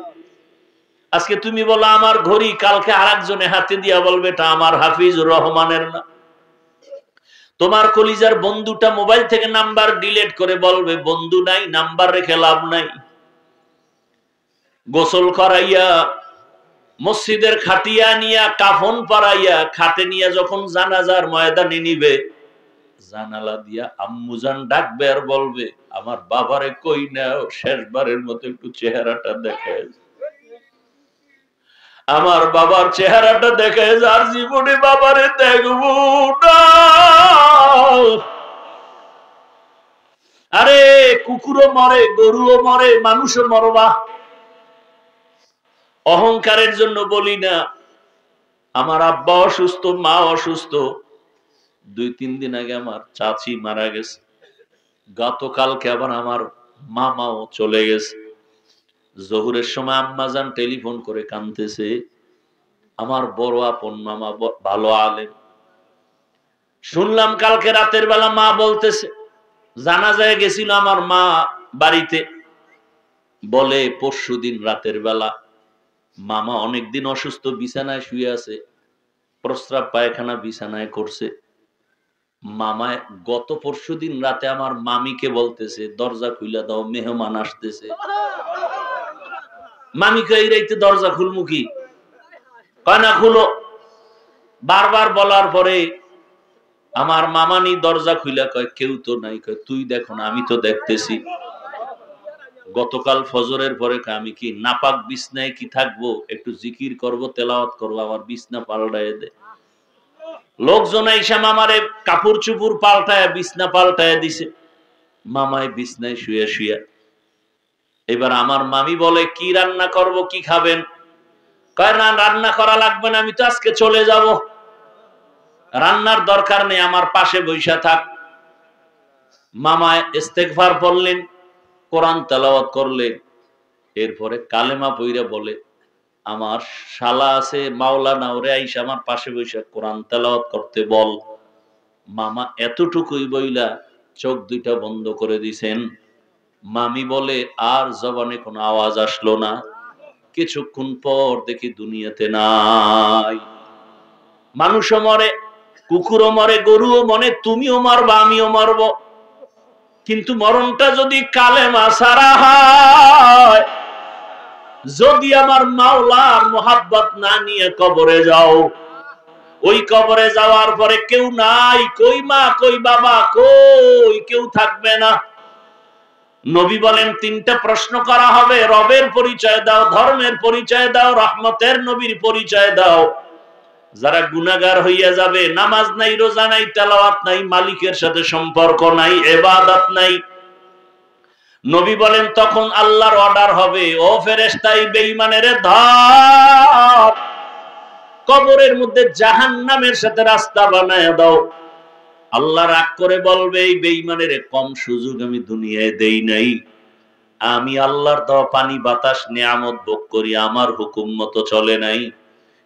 আজকে তুমি বলো আমার ঘড়ি, কালকে আরেকজনে হাতে দিয়া বলবে এটা আমার হাফিজুর রহমানের না। তোমার কলিজার বন্ধুটা মোবাইল থেকে নাম্বার ডিলিট করে বলবে বন্ধু নাই, নাম্বার রেখে লাভ নাই। গোসল করাইয়া মসজিদের খাটিয়া নিয়া কাফন পরাইয়া খাটে নিয়ে যখন জানাজার ময়দানে নিবে, জানালা দিয়া আম্মুজান ডাকবে আর বলবে আমার বাবারে কই নাও, শেষবারের মতো একটু চেহারাটা দেখে, আমার বাবার চেহারাটা দেখে, যার জীবনে বাবারে দেখবো না। আরে কুকুরও মরে, গরুও মরে, মানুষও মরবা। অহংকারের জন্য বলি না। আমার আব্বা অসুস্থ, মা অসুস্থ, 2-3 দিন আগে আমার চাচি মারা গেছে, গতকালকে আবার আমার মামাও চলে গেছে। জোহরের সময় আম্মাজান টেলিফোন করে কাঁদতেছে, আমার বড় আপন মামা, ভালো আলেম। শুনলাম কালকে রাতের বেলা মা বলতেছে জানাজায় গেছিল আমার মা বাড়িতে, বলে পরশুদিন রাতের বেলা মামা অনেকদিন অসুস্থ, বিছানায় শুয়ে আছে, প্রস্রাব পায়খানা বিছানায় করছে। মামায় গত পরশুদিন রাতে আমার মামিকে বলতেছে দরজা খুলে দাও, মেহমান আসতেছে। মামিকে এই রাইতে দরজা খুলমু কি, কয় না খুলো। বারবার বলার পরে আমার মামানি দরজা খুলে কয় কেউ তো নাই। কয় তুই দেখো না, আমি তো দেখতেছি। গতকাল ফজরের পরে আমি কি নাপাক বিছনায় কি থাকবো, একটু জিকির করব, তেলাওয়াত করবো, আমার বিছনা পাল্টায় দে। লোকজন এসে মামারে কাপড় চুপুর পাল্টায় বিছনা পাল্টায় দিছে, মামায় বিছনায় শুয়ে শুয়ে। এবার আমার মামি বলে কি রান্না করব, কি খাবেন? কয় না রান্না করা লাগবে না, আমি তো আজকে চলে যাব, রান্নার দরকার নেই, আমার পাশে বৈশা থাক। মামায় ইস্তেগফার পড়লেন, কোরআন তেলাওয়াত করলেন, এরপরে কালেমা পইরা বলে আমার শালা আছে মাওলানা, ওরে আইসা আমার পাশে বৈশা কোরআন তেলাওয়াত করতে বল। মামা এতটুকুই বইলা চোখ দুইটা বন্ধ করে দিছেন। মামি বলে আর জবানে কোনো আওয়াজ আসলো না। কিছুক্ষণ পর দেখি দুনিয়াতে নাই। মানুষও মরে, কুকুরও মরে, গরুও মরে, তুমিও মরবা, আমিও মরব। কিন্তু মরণটা যদি কালেমা ছাড়া হয়, যদি আমার মাওলার মোহাব্বত না নিয়ে কবরে যাও, ওই কবরে যাওয়ার পরে কেউ নাই, কই মা কই বাবা কই, কেউ থাকবে না। নবী বলেন 3টা প্রশ্ন করা হবে, রবের পরিচয় দাও, ধর্মের পরিচয় দাও, রহমতের নবীর পরিচয় দাও। যারা গুনাহগার হইয়া যাবে, নামাজ নাই, রোজা নাই, তেলাওয়াত নাই, মালিকের সাথে সম্পর্ক নাই, ইবাদত নাই, নবী বলেন তখন আল্লাহর অর্ডার হবে, ও ফেরেশতা এই বেঈমানের ধর, কবরের মধ্যে জাহান্নামের সাথে রাস্তা বানায় দাও। আল্লাহ রাগ করে বলবে এই বেঈমানের কম সুযোগ আমি দুনিয়ায় দেই নাই, আমি আল্লাহর দেওয়া পানি বাতাস নিয়ামত ভোগ করি, আমার হুকুম মতো চলে নাই,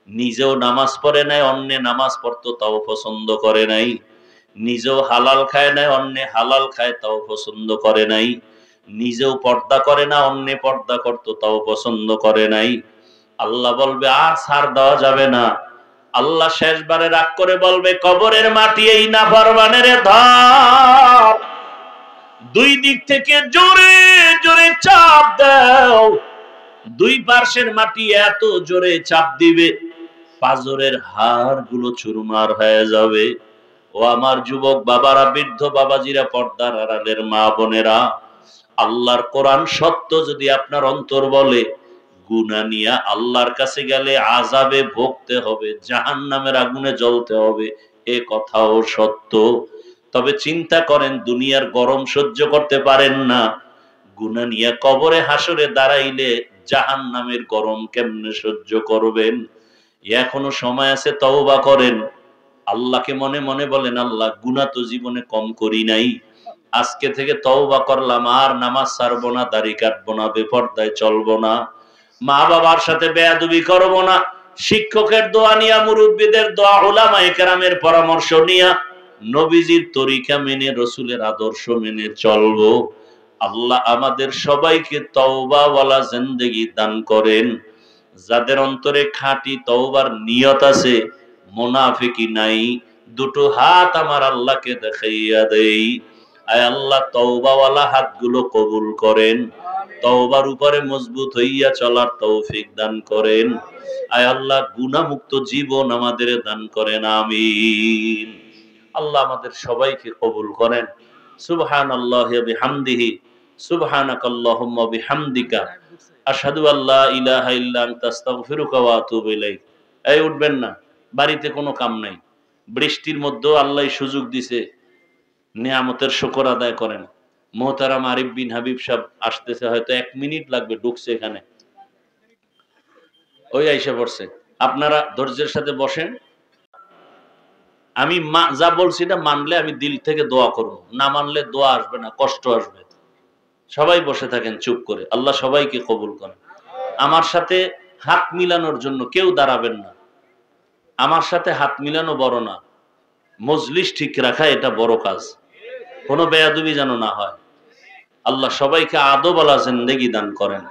নিজেও নামাজ পড়ে নাই, অন্যে নামাজ পড়তো তাও পছন্দ করে নাই, নিজেও হালাল খায় নাই, অন্যে হালাল খায় তাও পছন্দ করে নাই, নিজেও পর্দা করে না, অন্যে পর্দা করতো তাও পছন্দ করে নাই। আল্লাহ বলবে আর ছাড় দেওয়া যাবে না। আল্লাহ শেষবারে রাগ করে বলবে কবরের মাটি এই নাফরমানের ধর, 2 দিক থেকে জোরে জোরে চাপ দাও। 2 পার্শ্বের মাটি এত জোরে চাপ দিবে পাজরের হাড় গুলো চুরমার হয়ে যাবে। ও আমার যুবক বাবারা, বৃদ্ধ বাবাজিরা, পর্দার আড়ালের মা বোনেরা, আল্লাহর কোরআন সত্য যদি আপনার অন্তর বলে, গুনাহ নিয়ে আল্লাহর কাছে গেলে আযাবে ভুগতে হবে, জাহান্নামের আগুনে জ্বলতে হবে, এ কথাও সত্য। তবে চিন্তা করেন, দুনিয়ার গরম সহ্য করতে পারেন না, গুনাহ নিয়ে কবরে হাসরে দাঁড়াইলে জাহান্নামের গরম কেমনে সহ্য করবেন? এখনো সময় আছে, তওবা করেন। আল্লাহকে মনে মনে বলেন আল্লাহ গুনাহ তো জীবনে কম করি নাই, আজকে থেকে তওবা করলাম, আর নামাজ ছাড়বো না, দাড়ি কাটবো না, বেপরদায় চলবো না, মা বাবার সাথে বেয়াদবি করবো না, শিক্ষকের দোয়া নিয়া, মুরব্বীদের দোয়া, উলামায়ে কেরামের পরামর্শ নিয়া, নবীজির তরিকা মেনে, রসুলের আদর্শ মেনে চলবো। আল্লাহ আমাদের সবাইকে তওবাওয়ালা জিন্দেগি দান করেন। যাদের অন্তরে খাঁটি তওবার নিয়ত আছে, মুনাফিকি নাই, দুটো হাত আমার আল্লাহকে দেখাইয়া দেই। আয় আল্লাহ, তওবাওয়ালা হাতগুলো কবুল করেন, তওবার উপরে মজবুত হইয়া চলার তৌফিক দান করেন। আয় আল্লাহ, গুনাহমুক্ত জীবন আমাদের দান করেন, আমিন। আল্লাহ আমাদের সবাইকে কবুল করেন। সুবহানাল্লাহি ওয়া বিহামদিহি, সুবহানাকাল্লাহুম্মা বিহামদিকা, আশহাদু আল্লা ইলাহা ইল্লা আনতা আস্তাগফিরুকা ওয়া আতুবু ইলাইক। এই উঠবেন না, বাড়িতে কোনো কাম নাই, বৃষ্টির মধ্যেও আল্লাহ সুযোগ দিছে, নিয়ামতের শুকর আদায় করেন। মোহতারাম আরিফ বিন হাবিব সাহেব আসতেছে, হয়তো 1 মিনিট লাগবে, ঢুকছে এখানে, ওই আইসা পড়ছে। আপনারা ধৈর্যের সাথে বসেন। আমি যা বলছি এটা মানলে আমি দিল থেকে দোয়া করব, না মানলে দোয়া আসবে না, কষ্ট আসবে। সবাই বসে থাকেন চুপ করে, আল্লাহ সবাইকে কবুল করেন। আমার সাথে হাত মিলানোর জন্য কেউ দাঁড়াবেন না। আমার সাথে হাত মিলানো বড় না, মজলিস ঠিক রাখা এটা বড় কাজ। কোনো বেয়াদবি যেন না হয়। আল্লাহ সবাইকে আদবওয়ালা জিন্দেগি দান করেন।